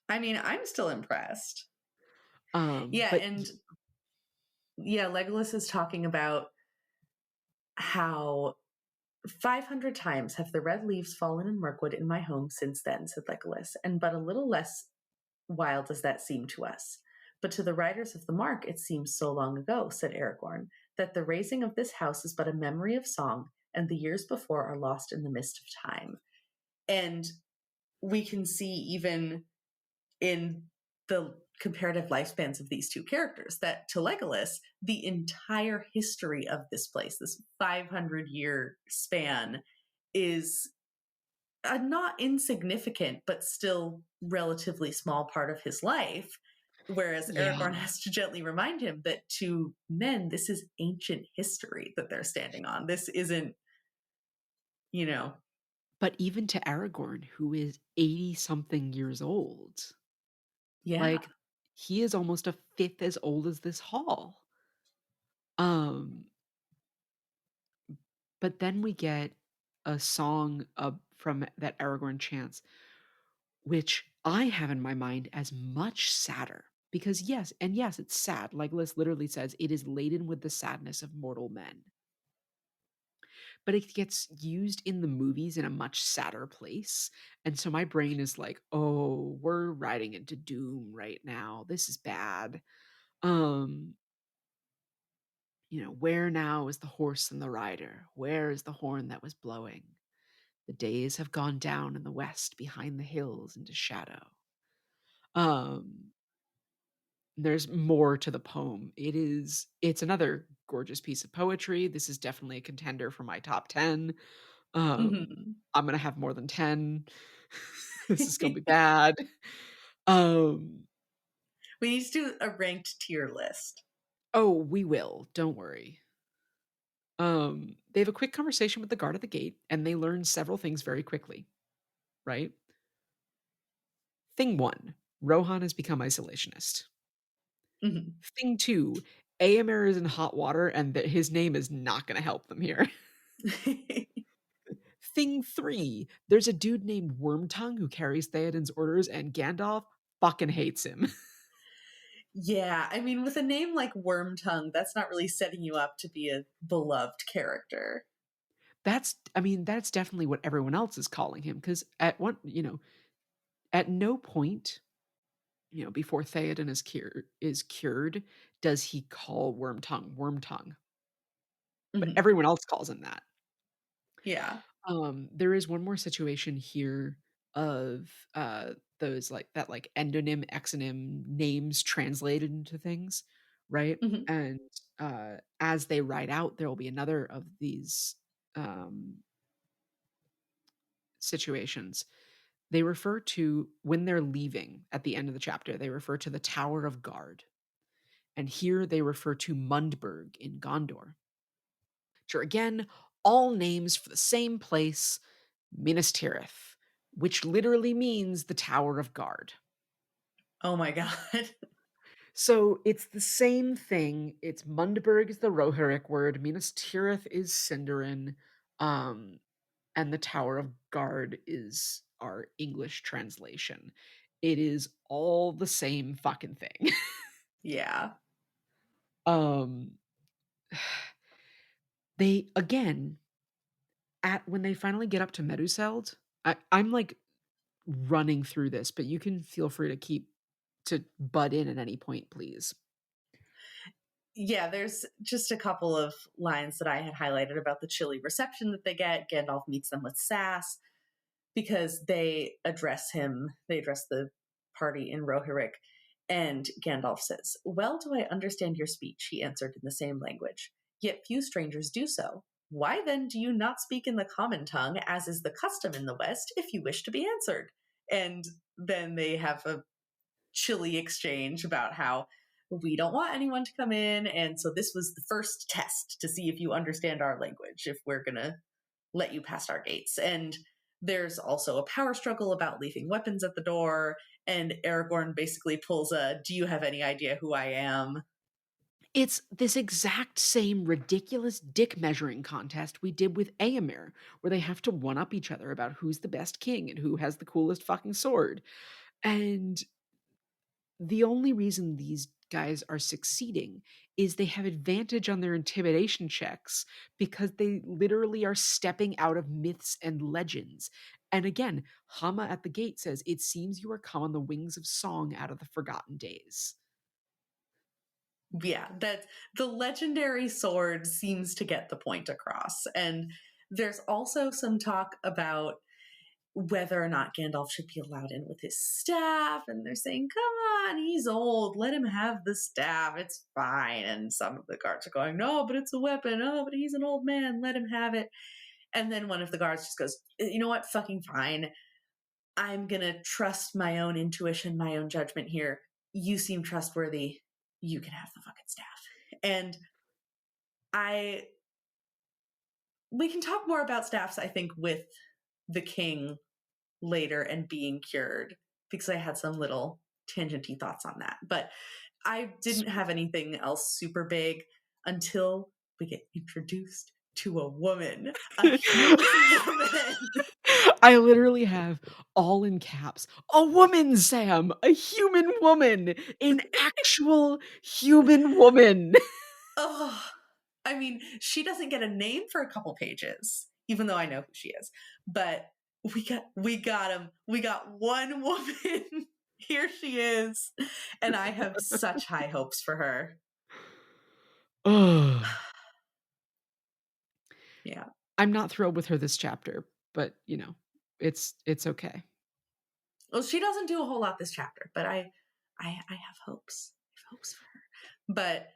I mean, I'm still impressed. Yeah, But and yeah, Legolas is talking about how 500 times have the red leaves fallen in Mirkwood in my home since then, said Legolas, and but a little less wild does that seem to us. But to the riders of the mark it seems so long ago, said Aragorn, that the raising of this house is but a memory of song, and the years before are lost in the mist of time. And we can see even in the comparative lifespans of these two characters that to Legolas, the entire history of this place, this 500-year span, is a not insignificant but still relatively small part of his life. Whereas Aragorn yeah. has to gently remind him that to men, this is ancient history that they're standing on. This isn't, you know. But even to Aragorn, who is 80 something years old, Yeah. like he is almost a fifth as old as this hall. Um, but then we get a song from that Aragorn chants, which I have in my mind as much sadder. Because yes, it's sad. Legolas literally says it is laden with the sadness of mortal men. But it gets used in the movies in a much sadder place. And so my brain is like, oh, we're riding into doom right now. This is bad. Um, where now is the horse and the rider? Where is the horn that was blowing? The days have gone down in the west behind the hills into shadow. Um, there's more to the poem. It's another gorgeous piece of poetry. This is definitely a contender for my top 10. Mm-hmm. I'm gonna have more than 10. This is gonna be bad. Um, We need to do a ranked tier list. oh, we will. Don't worry. They have a quick conversation with the guard at the gate, and they learn several things very quickly. Right? Thing one, Rohan has become isolationist. Mm-hmm. Thing two, Aemir is in hot water, and that his name is not going to help them here. Thing 3, there's a dude named Wormtongue who carries Theoden's orders, and Gandalf fucking hates him. Yeah, I mean, with a name like Wormtongue, that's not really setting you up to be a beloved character. That's definitely what everyone else is calling him, because at no point, before Theoden is cured, does he call Wormtongue. But Mhm. everyone else calls him that. Yeah. There is one more situation here of those endonym, exonym names translated into things, right? Mhm. And as they ride out, there will be another of these um, situations. They refer to, when they're leaving at the end of the chapter, they refer to the Tower of Guard. And here they refer to Mundburg in Gondor. Which are again all names for the same place, Minas Tirith, which literally means the Tower of Guard. Oh my god. So it's the same thing. It's Mundburg is the Rohirric word, Minas Tirith is Sindarin, and the Tower of Guard is our English translation. It is all the same fucking thing. Yeah. um they again, at when they finally get up to Meduseld, I'm like running through this, but you can feel free to butt in at any point, please. Yeah, there's just a couple of lines that I had highlighted about the chilly reception that they get. Gandalf meets them with sass because they address the party in Rohirric, and Gandalf says, "Well, do I understand your speech?" He answered in the same language. "Yet few strangers do so. Why then do you not speak in the common tongue, as is the custom in the West, if you wish to be answered?" And then they have a chilly exchange about how we don't want anyone to come in, and so this was the first test to see if you understand our language, if we're gonna let you past our gates. And there's also a power struggle about leaving weapons at the door, and Aragorn basically pulls a "do you have any idea who I am?" It's this exact same ridiculous dick measuring contest we did with Aemir, where they have to one up each other about who's the best king and who has the coolest fucking sword. And the only reason these guys are succeeding is they have advantage on their intimidation checks because they literally are stepping out of myths and legends. And again, Hama at the gate says, "It seems you are come on the wings of song out of the forgotten days." Yeah, that the legendary sword seems to get the point across. And there's also some talk about whether or not Gandalf should be allowed in with his staff, and they're saying, "Come on, he's old, let him have the staff, it's fine." And some of the guards are going, "No, but it's a weapon. Oh, but he's an old man, let him have it." And then one of the guards just goes, "You know what, fucking fine. I'm gonna trust my own intuition, my own judgment here. You seem trustworthy, you can have the fucking staff." And I we can talk more about staffs, I think, with the king later and being cured, because I had some little tangenty thoughts on that. But I didn't have anything else super big until we get introduced to a woman, a human woman. I literally have all in caps, "A woman, Sam, a human woman, an actual human woman." Oh, I mean, she doesn't get a name for a couple pages, even though I know who she is. But we got him. We got one woman. Here she is, and I have such high hopes for her. Ugh. Yeah. I'm not thrilled with her this chapter, but it's okay. Well, she doesn't do a whole lot this chapter, but I have hopes. I have hopes for her. But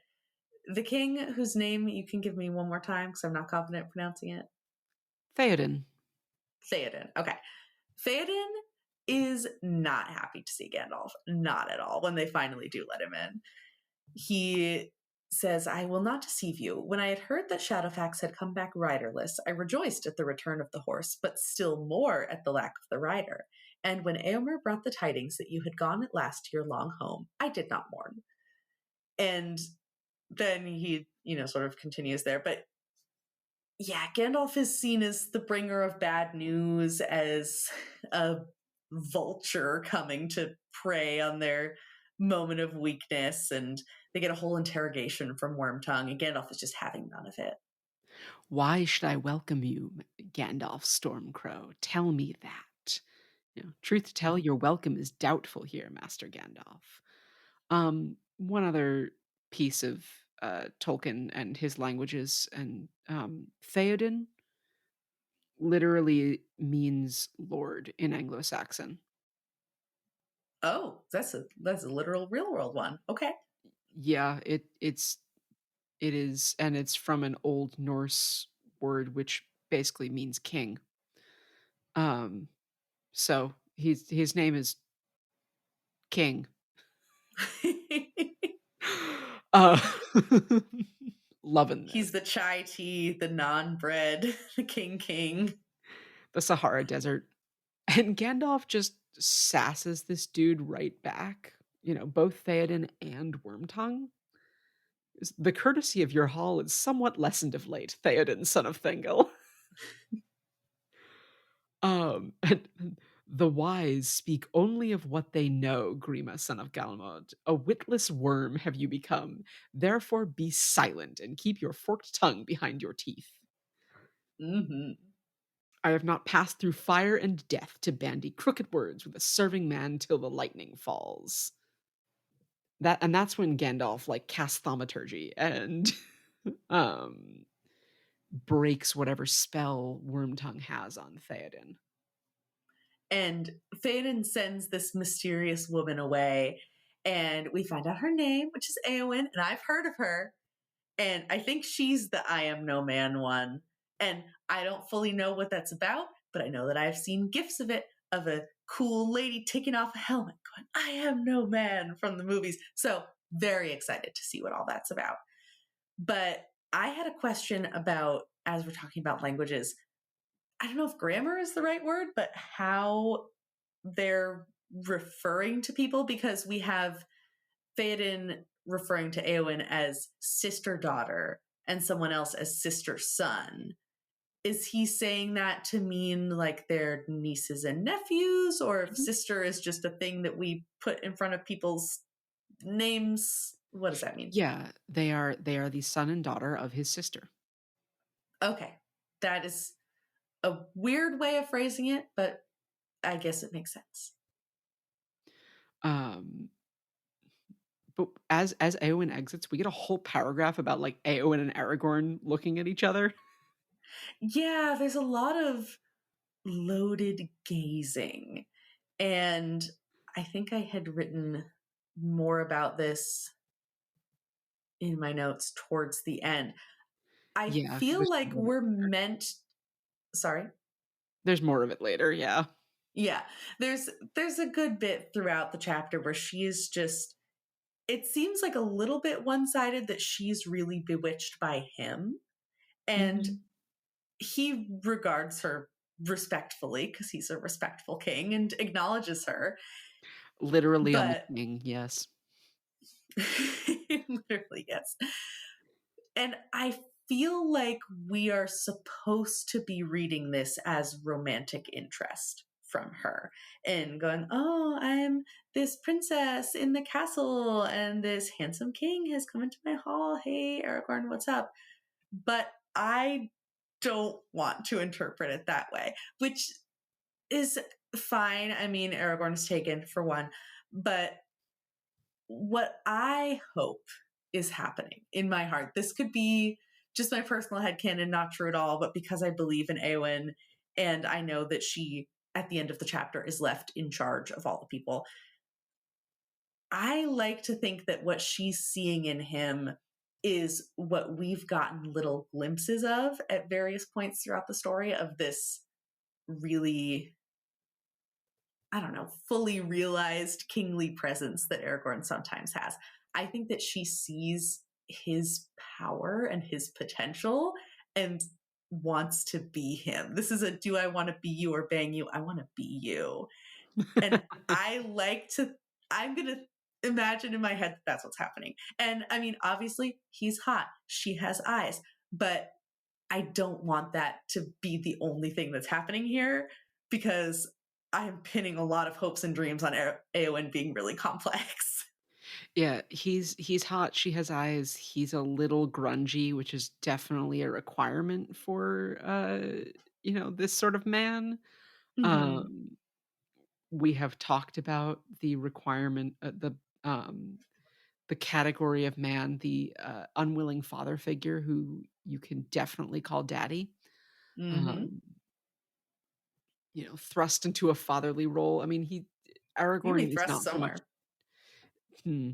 the king, whose name you can give me one more time because I'm not confident pronouncing it. Theoden. Theoden. Okay. Theoden is not happy to see Gandalf. Not at all when they finally do let him in. He says, "I will not deceive you. When I had heard that Shadowfax had come back riderless, I rejoiced at the return of the horse, but still more at the lack of the rider. And when Eomer brought the tidings that you had gone at last to your long home, I did not mourn." And then he, sort of continues there. But yeah, Gandalf is seen as the bringer of bad news, as a vulture coming to prey on their moment of weakness, and they get a whole interrogation from Wormtongue, and Gandalf is just having none of it. Why should I welcome you, Gandalf Stormcrow? Tell me that. Truth to tell, your welcome is doubtful here, Master Gandalf. One other piece of Tolkien and his languages, and Theoden literally means Lord in Anglo-Saxon. Oh, that's a literal real world one. Okay. Yeah, it is, and it's from an Old Norse word which basically means king. So his name is King. Uh, loving He's this. the chai tea, the non-bread, the king. The Sahara Desert. And Gandalf just sasses this dude right back. Both Theoden and Wormtongue. The courtesy of your hall is somewhat lessened of late, Theoden, son of Thingol. And the wise speak only of what they know, Grima, son of Galmod. A witless worm have you become. Therefore be silent and keep your forked tongue behind your teeth. Mm-hmm. I have not passed through fire and death to bandy crooked words with a serving man till the lightning falls. That's when Gandalf casts thaumaturgy and breaks whatever spell Wormtongue has on Theoden. And Theoden sends this mysterious woman away, and we find out her name, which is Éowyn, and I've heard of her. And I think she's the I am no man one. And I don't fully know what that's about, but I know that I've seen gifs of it, of a cool lady taking off a helmet going, I am no man, from the movies. So very excited to see what all that's about. But I had a question about, as we're talking about languages, I don't know if grammar is the right word, but how they're referring to people, because we have Theoden referring to Éowyn as sister daughter and someone else as sister son. Is he saying that to mean like they're nieces and nephews, or if sister is just a thing that we put in front of people's names? What does that mean? Yeah, they are the son and daughter of his sister. Okay. That is a weird way of phrasing it, but I guess it makes sense. But as Éowyn exits, we get a whole paragraph about Éowyn and Aragorn looking at each other. Yeah, there's a lot of loaded gazing. And I think I had written more about this in my notes towards the end. I Yeah, feel like we're meant. Sorry. There's more of it later. Yeah. Yeah, there's a good bit throughout the chapter where she is just. It seems like a little bit one-sided that she's really bewitched by him, and he regards her respectfully because he's a respectful king and acknowledges her. Literally on the But king, yes. literally, yes. And I feel like we are supposed to be reading this as romantic interest from her and going, oh, I'm this princess in the castle and this handsome king has come into my hall. Hey, Aragorn, what's up? But I don't want to interpret it that way, which is fine. I mean, Aragorn's taken for one, but what I hope is happening in my heart, this could be just my personal headcanon, not true at all, but because I believe in Éowyn and I know that she, at the end of the chapter, is left in charge of all the people, I like to think that what she's seeing in him is what we've gotten little glimpses of at various points throughout the story, of this really, I don't know, fully realized kingly presence that Aragorn sometimes has. I think that she sees his power and his potential and wants to be him. This is a do I want to be you or bang you? I want to be you. And I like to, I'm going to imagine in my head that's what's happening. And I mean, obviously, he's hot. She has eyes. But I don't want that to be the only thing that's happening here, because I'm pinning a lot of hopes and dreams on Aowen being really complex. Yeah, he's hot, she has eyes, he's a little grungy, which is definitely a requirement for, this sort of man. Hmm. Um, we have talked about the requirement, the category of man, the, unwilling father figure who you can definitely call daddy. Hmm. Um, thrust into a fatherly role. I mean, You may Aragorn is thrust not so much. somewhere. Hmm.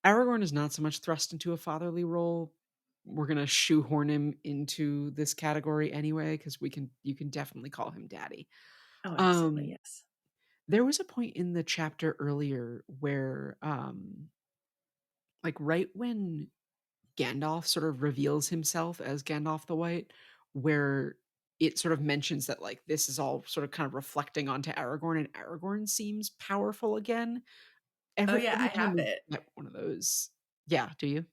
Aragorn is not so much thrust into a fatherly role. We're gonna shoehorn him into this category anyway, because you can definitely call him daddy. Oh, absolutely. Um, Yes. there was a point in the chapter earlier where, like right when Gandalf sort of reveals himself as Gandalf the White, where it sort of mentions that like this is all sort of kind of reflecting onto Aragorn, and Aragorn seems powerful again. Oh, Every yeah, I every time have we it. get one of those. Yeah, do you?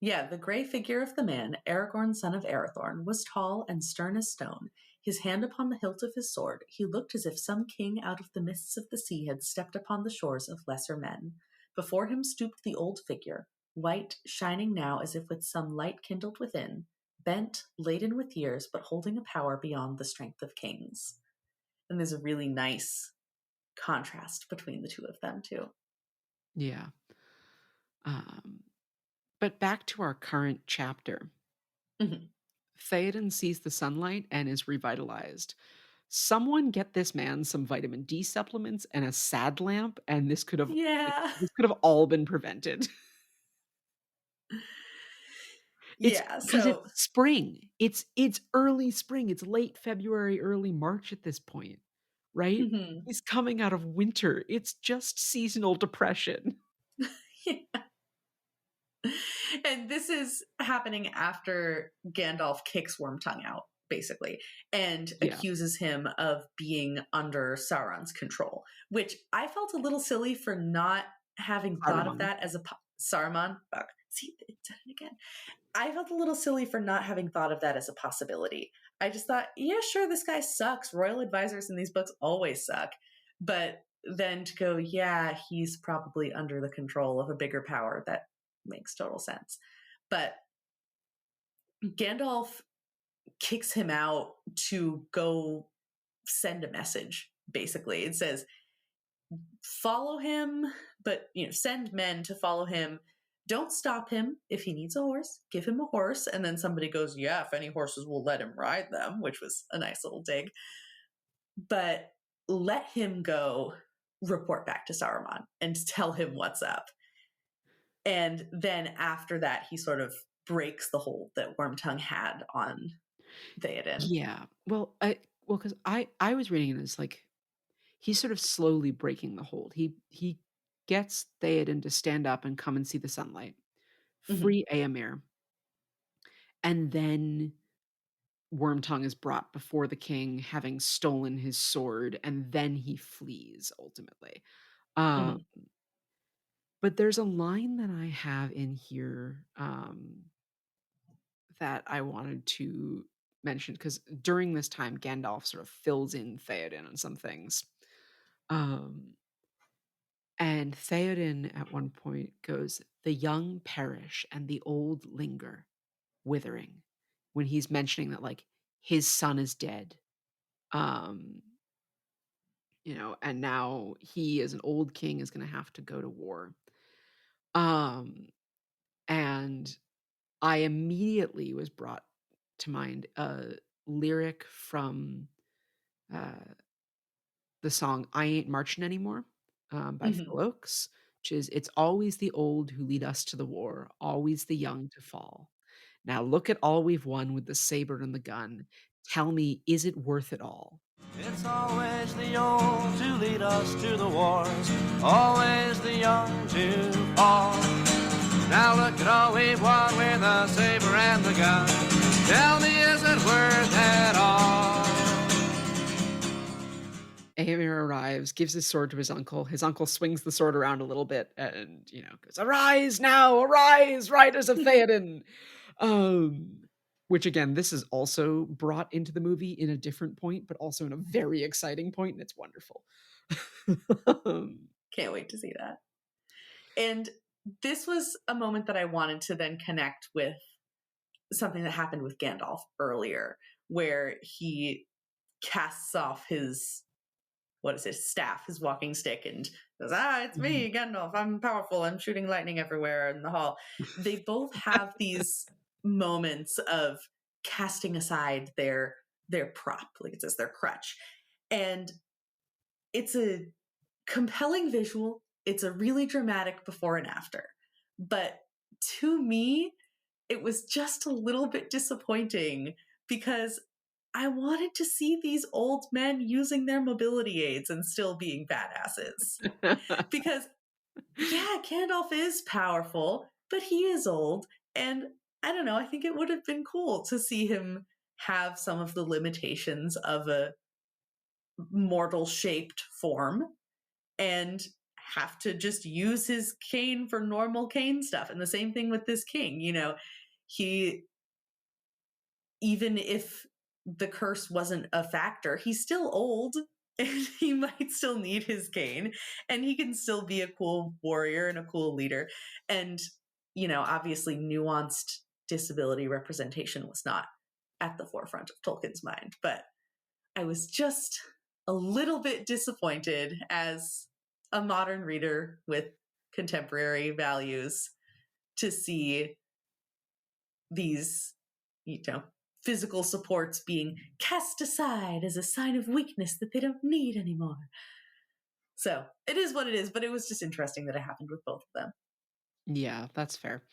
Yeah, the gray figure of the man, Aragorn, son of Arathorn, was tall and stern as stone. His hand upon the hilt of his sword, he looked as if some king out of the mists of the sea had stepped upon the shores of lesser men. Before him stooped the old figure, white, shining now as if with some light kindled within, bent, laden with years, but holding a power beyond the strength of kings. And there's a really nice contrast between the two of them, too. Yeah. Um, but back to our current chapter. Mhm. Theoden sees the sunlight and is revitalized. Someone get this man some vitamin D supplements and a sad lamp, and Yeah. this could have all been prevented. It's Yeah, because it's so. spring. It's early spring. It's late February, early March at this point, right? Mhm. He's coming out of winter. It's just seasonal depression. And this is happening after Gandalf kicks Wormtongue out, basically, and Yeah. accuses him of being under Sauron's control, which I felt a little silly for not having thought of Saruman. that as a Saruman. Fuck. See, it said it again. I felt a little silly for not having thought of that as a possibility. I just thought, yeah, sure, this guy sucks. Royal advisors in these books always suck. But then to go, yeah, he's probably under the control of a bigger power, that makes total sense. But Gandalf kicks him out to go send a message, basically. It says, follow him, but send men to follow him. Don't stop him. If he needs a horse, give him a horse. And then somebody goes, yeah, if any horses will let him ride them, which was a nice little dig. But let him go report back to Saruman and tell him what's up. And then after that, he sort of breaks the hold that Wormtongue had on Theoden. Yeah. Because I was reading it as like he's sort of slowly breaking the hold. He gets Theoden to stand up and come and see the sunlight, Mhm. free Éomer, and then Wormtongue is brought before the king, having stolen his sword, and then he flees ultimately. Um, Mhm. but there's a line that I have in here that I wanted to mention because during this time, Gandalf sort of fills in Theoden on some things. Um, and Theoden at one point goes, "The young perish and the old linger, withering," when he's mentioning that like his son is dead. Um, and now he as an old king is going to have to go to war. Um, and I immediately was brought to mind a lyric from uh, the song "I Ain't Marching Anymore" by Mhm. Phil Oakes, which is "It's always the old who lead us to the war, always the young to fall. Now look at all we've won with the saber and the gun. Tell me, is it worth it all?" It's always the old to lead us to the wars, always the young to fall. Now look at all we've won with the saber and the gun. Tell me, is it worth it all? Éomer arrives, gives his sword to his uncle. His uncle swings the sword around a little bit and, goes, "Arise now, arise, riders of Theoden!" Um, which again, this is also brought into the movie in a different point, but also in a very exciting point, and it's wonderful. Can't wait to see that. And this was a moment that I wanted to then connect with something that happened with Gandalf earlier, where he casts off his, staff, his walking stick, and goes, it's me, Gandalf, I'm powerful, I'm shooting lightning everywhere in the hall. They both have these moments of casting aside their prop, like it says, their crutch. And it's a compelling visual. It's a really dramatic before and after. But to me, it was just a little bit disappointing because I wanted to see these old men using their mobility aids and still being badasses. Because, yeah, Gandalf is powerful, but he is old. And I don't know, I think it would have been cool to see him have some of the limitations of a mortal shaped form and have to just use his cane for normal cane stuff. And the same thing with this king, he, even if the curse wasn't a factor, he's still old and he might still need his cane, and he can still be a cool warrior and a cool leader. And, obviously nuanced disability representation was not at the forefront of Tolkien's mind, but I was just a little bit disappointed as a modern reader with contemporary values to see these, physical supports being cast aside as a sign of weakness that they don't need anymore. So it is what it is, but it was just interesting that it happened with both of them. Yeah, that's fair.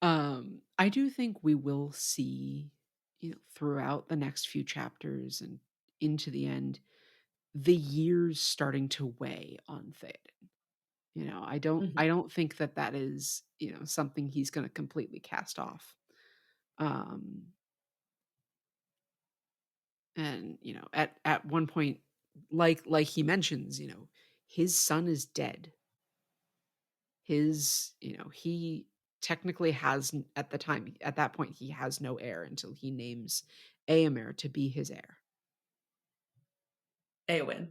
I do think we will see, throughout the next few chapters and into the end, the years starting to weigh on Theoden. I don't think that is, something he's going to completely cast off. And at one point, like he mentions, his son is dead. He technically has at that point he has no heir until he names Éomer to be his heir. Éowyn.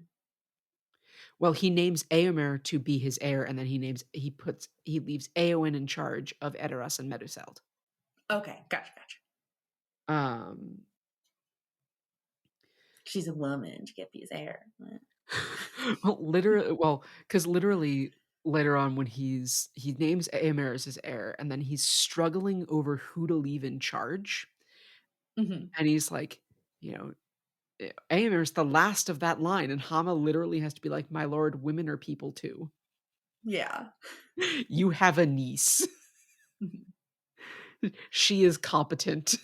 Well, he names Éomer to be his heir, and then he leaves Éowyn in charge of Edoras and Meduseld. Okay, gotcha. She's a woman to get his heir. Because literally later on when he names Éomer as his heir, and then he's struggling over who to leave in charge, and he's like, Éomer's the last of that line, and Hama literally has to be like, "My lord, women are people too." Yeah. You have a niece. She is competent.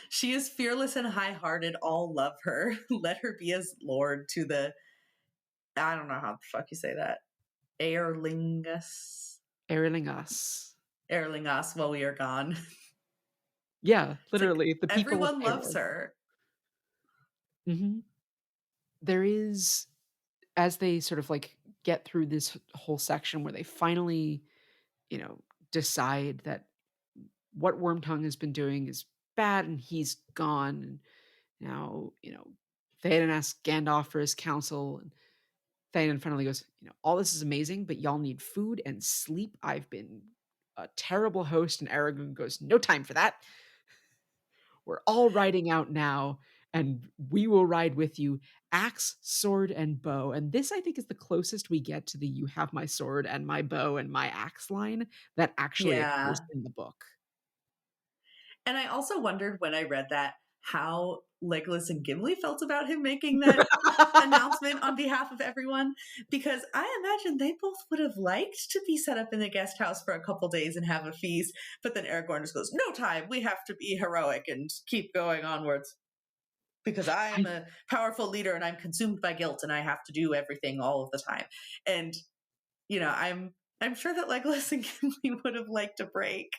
She is fearless and high-hearted. All love her. Let her be as lord to the, I don't know how the fuck you say that, Aerlingus while we are gone. Yeah, literally. Like, the people everyone loves her. Mm-hmm. There is, as they sort of like get through this whole section where they finally, decide that what Wormtongue has been doing is bad and he's gone. And now, Theoden asks Gandalf for his counsel, and Theoden finally goes, all this is amazing, but y'all need food and sleep. I've been a terrible host. And Aragorn goes, no time for that. We're all riding out now, and we will ride with you, axe, sword, and bow. And this, I think, is the closest we get to the "you have my sword and my bow and my axe" line that actually occurs in the book. And I also wondered when I read that how Legolas and Gimli felt about him making that announcement on behalf of everyone, because I imagine they both would have liked to be set up in the guest house for a couple days and have a feast, but then Aragorn just goes, no time, we have to be heroic and keep going onwards because I am a powerful leader and I'm consumed by guilt and I have to do everything all of the time. And I'm sure that Legolas and Gimli would have liked a break.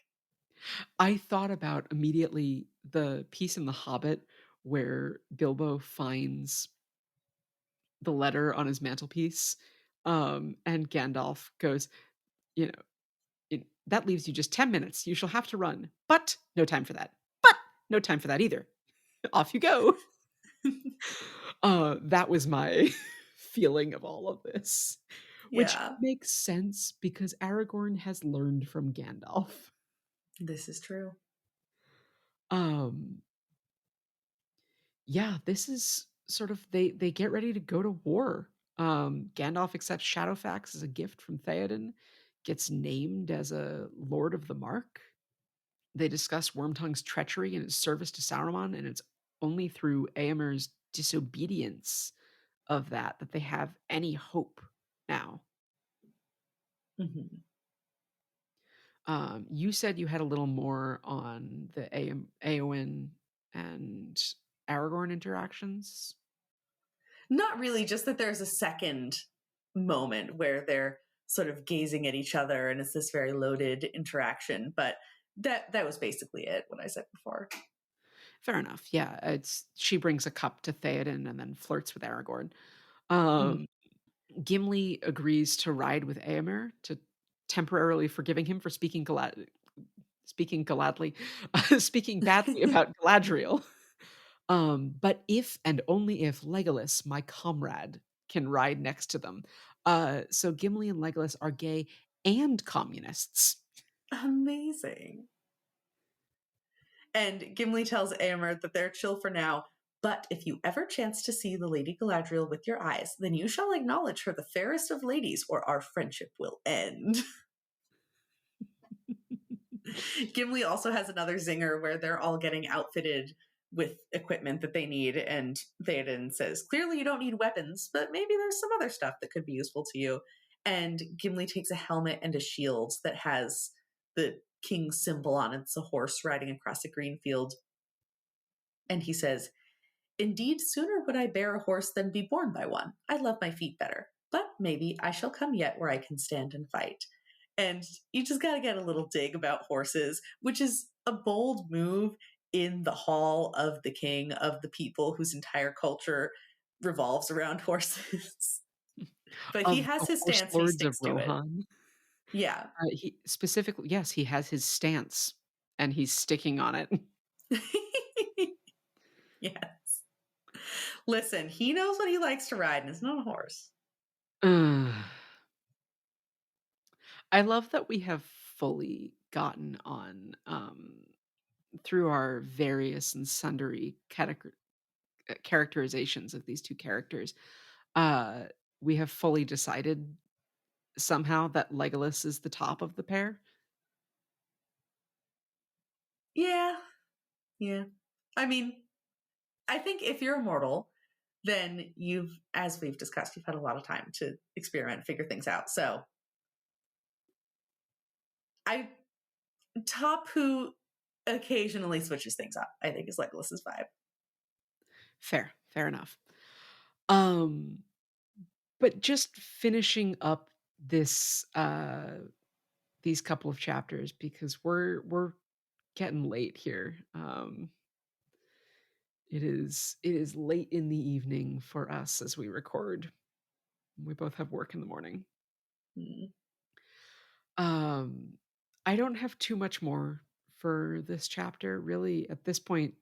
I thought about immediately the piece in The Hobbit where Bilbo finds the letter on his mantelpiece. And Gandalf goes, you know, that leaves you just 10 minutes. You shall have to run, but no time for that. But no time for that either. Off you go. That was my feeling of all of this, which Yeah, makes sense because Aragorn has learned from Gandalf. this is true. Um, yeah, this is sort of they get ready to go to war. Gandalf accepts Shadowfax as a gift from Theoden, gets named as a Lord of the Mark. They discuss Wormtongue's treachery and his service to Sauron, and it's only through Éomer's disobedience of that they have any hope now. Mhm. You said you had a little more on the Éowyn and Aragorn interactions. Not really, just that there's a second moment where they're sort of gazing at each other and it's this very loaded interaction, but that was basically it, what I said before. Fair enough. Yeah, it's she brings a cup to Theoden and then flirts with Aragorn. Mhm. Gimli agrees to ride with Éomer to temporarily forgiving him for speaking gladly, speaking badly about Galadriel. But if and only if Legolas, my comrade, can ride next to them. So Gimli and Legolas are gay and communists. Amazing. And Gimli tells Éomer that they're chill for now, but if you ever chance to see the Lady Galadriel with your eyes, then you shall acknowledge her the fairest of ladies, or our friendship will end. Gimli also has another zinger where they're all getting outfitted with equipment that they need, and Theoden says, clearly you don't need weapons, but maybe there's some other stuff that could be useful to you. And Gimli takes a helmet and a shield that has the king's symbol on it. It's a horse riding across a green field. And he says, indeed, sooner would I bear a horse than be borne by one. I love my feet better, but maybe I shall come yet where I can stand and fight. And you just got to get a little dig about horses, which is a bold move in the hall of the king of the people whose entire culture revolves around horses. But he Of has the his Horse stance and he Lords of sticks to it. Rohan. Yeah. He specifically, yes, he has his stance and he's sticking on it. Yes. Listen, he knows what he likes to ride, and it's not a horse. I love that we have fully gotten on through our various and sundry characterizations of these two characters. Uh, we have fully decided somehow that Legolas is the top of the pair. Yeah. Yeah. I mean, I think if you're immortal, then you've, as we've discussed, you've had a lot of time to experiment and figure things out. So I top who occasionally switches things up, I think is Legolas's vibe. Fair enough. But just finishing up this these couple of chapters because we're getting late here. It is late in the evening for us as we record. We both have work in the morning. Hmm. I don't have too much more for this chapter. Really, at this point,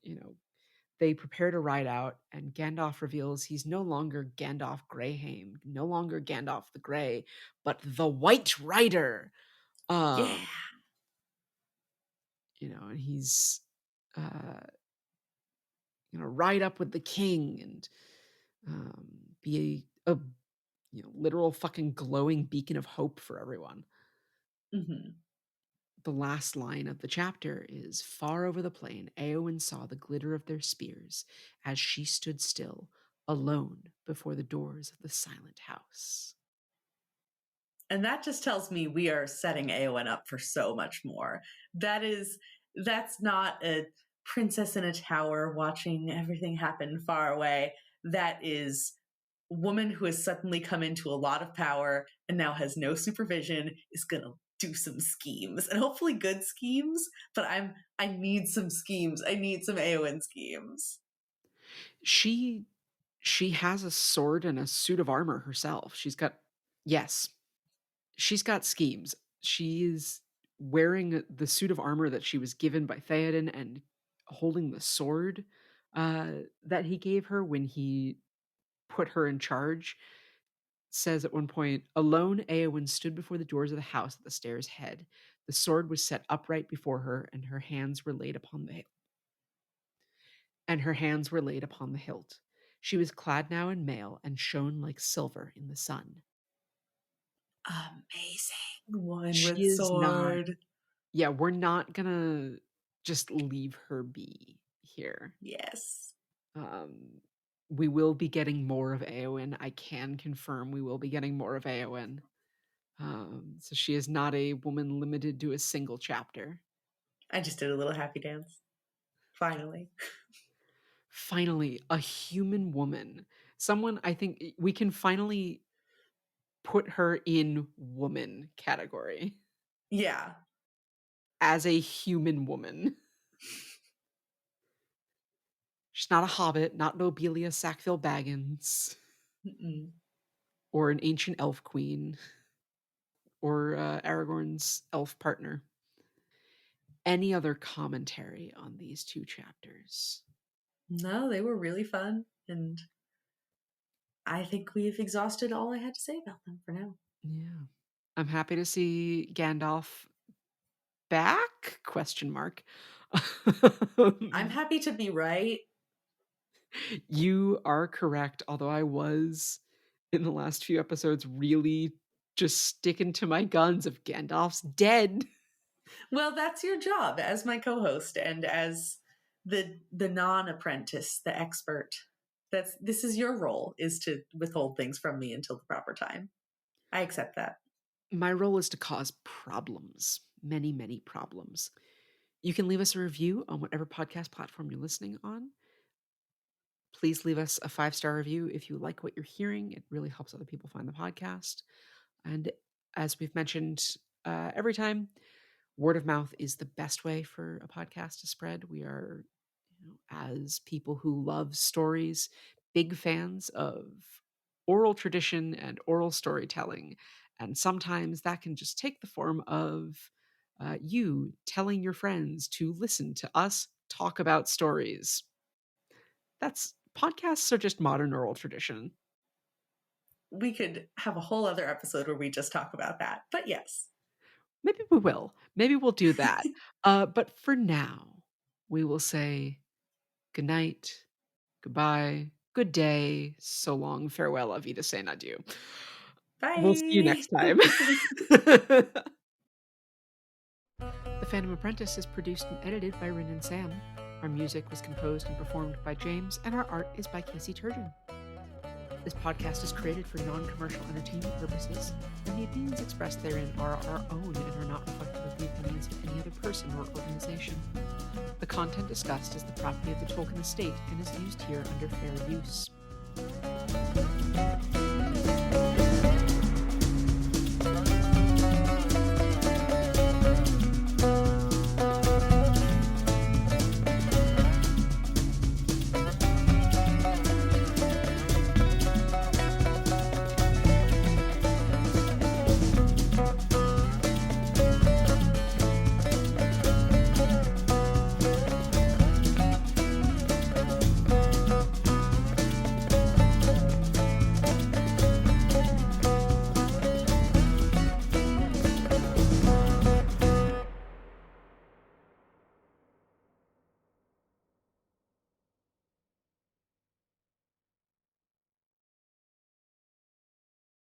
they prepare to ride out, and Gandalf reveals he's no longer Gandalf Greyhame, no longer Gandalf the Grey, but the White Rider. Yeah. And he's uh, ride up with the king and be a literal fucking glowing beacon of hope for everyone. Hmm. The last line of the chapter is, far over the plain, Éowyn saw the glitter of their spears as she stood still, alone before the doors of the silent house. And that just tells me we are setting Éowyn up for so much more. That's not a princess in a tower watching everything happen far away. That is a woman who has suddenly come into a lot of power and now has no supervision, is gonna do some schemes, and hopefully good schemes, but I need some schemes. I need some Éowyn schemes. She She has a sword and a suit of armor herself. Yes, she's got schemes. She is wearing the suit of armor that she was given by Theoden and holding the sword that he gave her when he put her in charge. Says at one point, alone, Eowyn stood before the doors of the house at the stairs' head. The sword was set upright before her, and her hands were laid upon the hilt. She was clad now in mail and shone like silver in the sun. Amazing woman She with is not. sword. Yeah, we're not gonna just leave her be here. Yes. We will be getting more of Eowyn. I can confirm we will be getting more of Eowyn. So she is not a woman limited to a single chapter. I just did a little happy dance. Finally. Finally, a human woman. Someone I think we can finally put her in woman category Yeah. as a human woman. She's not a hobbit, not Nobelia Sackville Baggins, Mm-mm. or an ancient elf queen, or Aragorn's elf partner. Any other commentary on these two chapters? No, they were really fun. And I think we've exhausted all I had to say about them for now. Yeah. I'm happy to see Gandalf back? ? I'm happy to be right. You are correct, although I was in the last few episodes really just sticking to my guns of Gandalf's dead. Well, that's your job as my co-host and as the non-apprentice, the expert. This is your role, is to withhold things from me until the proper time. I accept that. My role is to cause problems, many, many problems. You can leave us a review on whatever podcast platform you're listening on. Please leave us a 5-star review if you like what you're hearing. It really helps other people find the podcast. And as we've mentioned every time, word of mouth is the best way for a podcast to spread. We are, as people who love stories, big fans of oral tradition and oral storytelling. And sometimes that can just take the form of you telling your friends to listen to us talk about stories. Podcasts are just modern oral tradition. We could have a whole other episode where we just talk about that. But yes. Maybe we will. Maybe we'll do that. But for now, we will say good night, goodbye, good day, so long, farewell, auf Wiedersehen, adieu. Bye. We'll see you next time. The Phantom Apprentice is produced and edited by Ryn Sam. Our music was composed and performed by James, and our art is by Casey Turgeon. This podcast is created for non-commercial entertainment purposes, and the opinions expressed therein are our own and are not reflective of the opinions of any other person or organization. The content discussed is the property of the Tolkien estate and is used here under fair use.